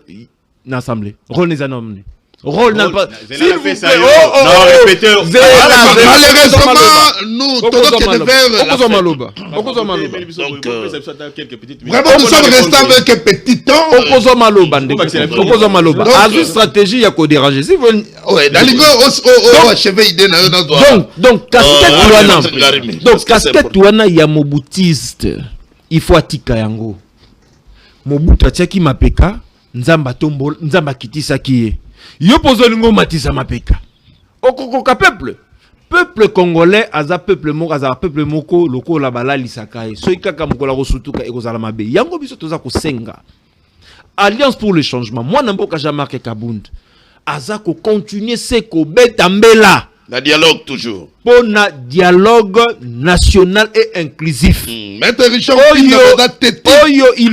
na assemblée. Rôle les anomes. Rôle n'a pas. S'il vous plaît, malheureusement, nous devons vraiment, nous sommes restés avec petit temps. Opposons Maloba. À une stratégie, il y a qu'au déranger. Si vous donc, casquette Touana, il y a Moboutiste. Il faut atika yango. Mobutu atiaki mapeka, nzamba tombo, nzamba kitisa kiye. Yo pozolingo matisa mapeka. Okokoka peuple congolais aza peuple moko loko la bala lisakaye. So ikaka mokola ko sutuka ekozala mabe. Yango biso toza ko senga. Alliance pour le changement. Moi namboka Jean-Marc Kabund. Aza ko continuer se ko betambela. La dialogue toujours. Pour na dialogue national et inclusif. Maître Richard, il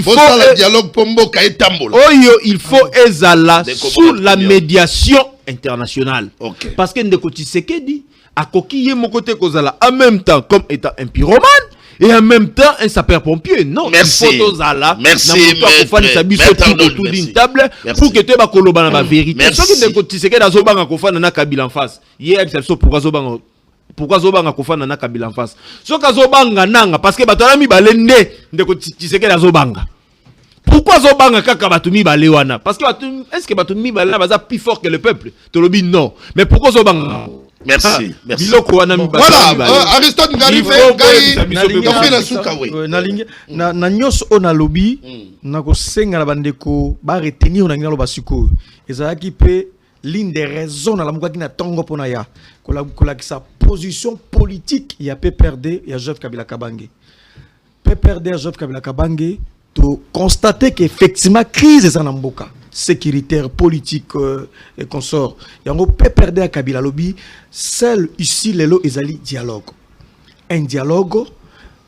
faut le dialogue pombo kaetambola. Il faut ezala sous la médiation internationale. Okay. Parce que Ndeko Tshisekedi a coquillé mon côté kozala en même temps comme étant un pyromane et en même temps un sapeur-pompier. Non, merci. Il faut ozala. Merci. Autour d'une table pour que tu ba koloba na vérité. Ce qui Ndeko Tshisekedi azobanga kofana na Kabila en face. Hier c'est pourquoi zobanga. Pourquoi zobanga kofana na Kabila en face? So kazobanga nanga parce que batalami balende Ndeko Tshisekedi azobanga. Pourquoi zobanga kaka batumi balewana? Parce que est-ce que batumi balena baza plus fort que le peuple? Tolobi non. Mais pourquoi zobanga? Merci. Voilà, Aristote Ngari na nyos ona lobi na ko senga na bandeko ba retenir na ngalo basiko. Ezaki pe l'une des raisons na la mukaki na tongo pona ya kola sa position politique ya PPRD ya Joseph Kabila Kabange. PPRD ya Joseph Kabila Kabange to constater qu'effectivement crise est en mboka sécuritaire politique et consort. Yango PPRD à Kabila lobby seul ici lelo ezali dialogue. Un dialogue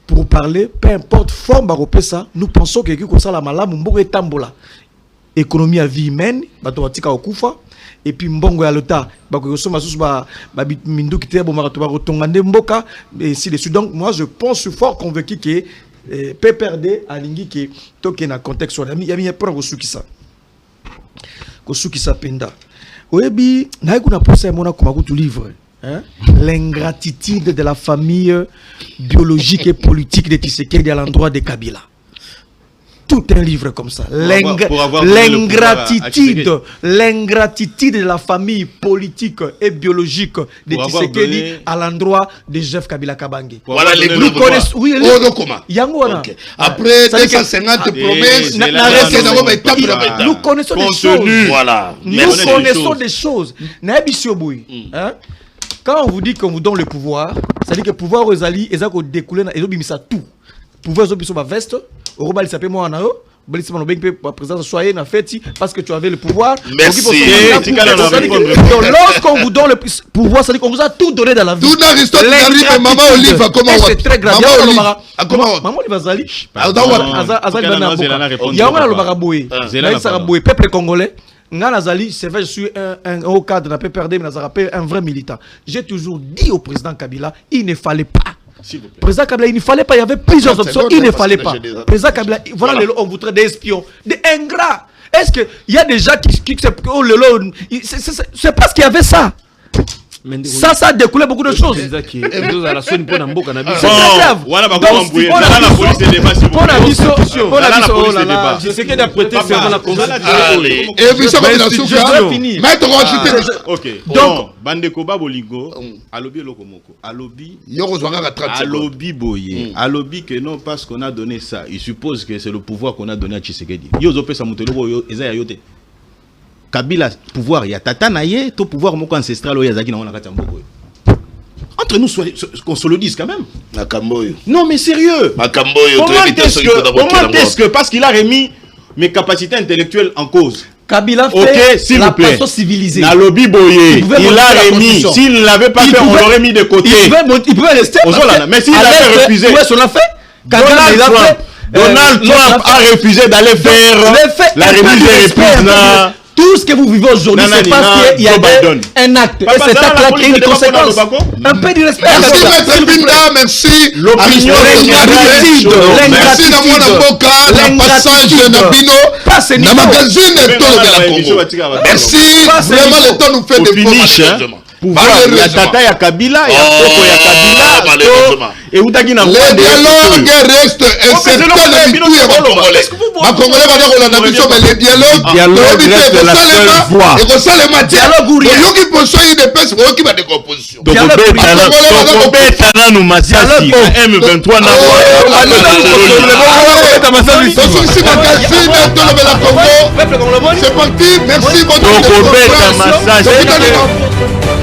pour parler peu importe forme baropesa nous pensons que comme ça la malamu mboka etambola. Économie à vie humaine bato batika okufa et puis mbongo ya lota bakosoma susu ba mindu kité bo marato ba rotongande mboka et si les donc moi je pense je suis fort convaincu que PPRD alingi ke toke na contexte wana yami prend kosuki sa penda oyebi na kuna posa mona kuma kutu livre hein l'ingratitude de la famille biologique et politique de Tshisekedi à l'endroit de Kabila. Tout un livre comme ça. L'ingratitude de la famille politique et biologique de Tshisekedi à l'endroit de Joseph Kabila Kabange. Voilà les nous connaissons. Oui, okay. Après 250 promesses, nous connaissons des choses. Voilà. Nous connaissons des choses. Quand on vous dit qu'on vous donne le pouvoir, ça veut dire que le pouvoir aux alliés, ils ont découlé, ils ont mis ça tout. Pouvoir ils ont mis sa veste. Au s'appelle moi en président soyez na fête parce que tu avais le pouvoir. Merci. Lorsqu'on vous donne le pouvoir, ça dit qu'on vous a tout donné dans la vie. Tout Aristote Ngari, maman Olive, comment c'est très grave. Maman Olive Azali. Azali peuple congolais. Nazali, c'est vrai, je suis un haut cadre de la PPRD, mais un vrai militant. J'ai toujours dit au président Kabila, il ne fallait pas S'il vous plaît. Président Kabila, il ne fallait pas, il y avait plusieurs 30 options, secondes, il ne parce fallait que pas. j'ai des- Président Kabila, voilà, on voudrait des espions, des ingrats. Est-ce qu'il y a des gens qui oh, c'est parce qu'il y avait ça. Ça a découlé beaucoup de choses. C'est très grave. Voilà, bah, Donc, comment embrouiller. on a Là, la vu police ça. des débats, s'il vous plaît. On a vu ça. On a la police des débats. Je sais qu'il y a prêté serment la constitution. Allez. Et puis ça, je vais finir. Maître Rochité. Ok. Donc- Donc, Bandeko Babolingo, alobi lokomoko. Alobi. Yoko Zwanga 30 secondes. Alobi Boye. Alobi que non, parce qu'on a donné ça, il suppose que c'est le pouvoir qu'on a donné à Tshisekedi. Yozo pe samutelo eza yote. Kabila pouvoir ya tata na ye, to pouvoir moko ancestral o yazaki na wana kati ya mboko. Entre nous, qu'on se le dise quand même. Nakamboyo. Non, mais sérieux. Makamboyo. Comment est-ce que, parce qu'il a remis mes capacités intellectuelles en cause. Kabila fait Ok, s'il la vous plaît. façon civilisée. Nalobi Boye, pouvait il modifier a la remis. constitution. S'il ne l'avait pas Il fait, on pouvait- l'aurait mis de côté. Il pouvait rester. Aux parce Hollandais. que Mais s'il à avait l'Est, refusé. où est-ce qu'on l'a fait? Kabila, Donald il a Trump, fait, Donald Trump a refusé d'aller faire la remise des réponses là. Tout ce que vous vivez aujourd'hui, c'est Nanani, parce qu'il y a Joe Biden. un acte. Papa, Et cet ça, la acte-là police crée une n'était pas conséquence. pour Un peu de respect. Merci Kabila, Maître s'il vous plaît. Binda, merci. L'opinion L'ingratitude, Merci na mwana mboka na passage na bino Passe na niveau. magazine Tolo de la Congo. Merci, Passe vraiment niveau. le temps nous fait Au des finish, malheureusement. pouvoir ya Malheureusement. tata ya Kabila ya Oh, poko ya Kabila malheureusement. et utaki na Le mwande ya dialogue Kotoyo. reste incertain na mitu ya Bakongolais. Bakongolais banakolanda biso mais le dialogue Dialogue reste la seule voie. ekosalema te Dialogue ou rien. oyoki poso yi de pesi oyoki badécomposition Tokobeta nanu masasi ya M23 na tosilisi magazine tolobela Congo. Peuple congolais. C'est parti, merci votre Tokobeta compréhension. masasi Tokutani na-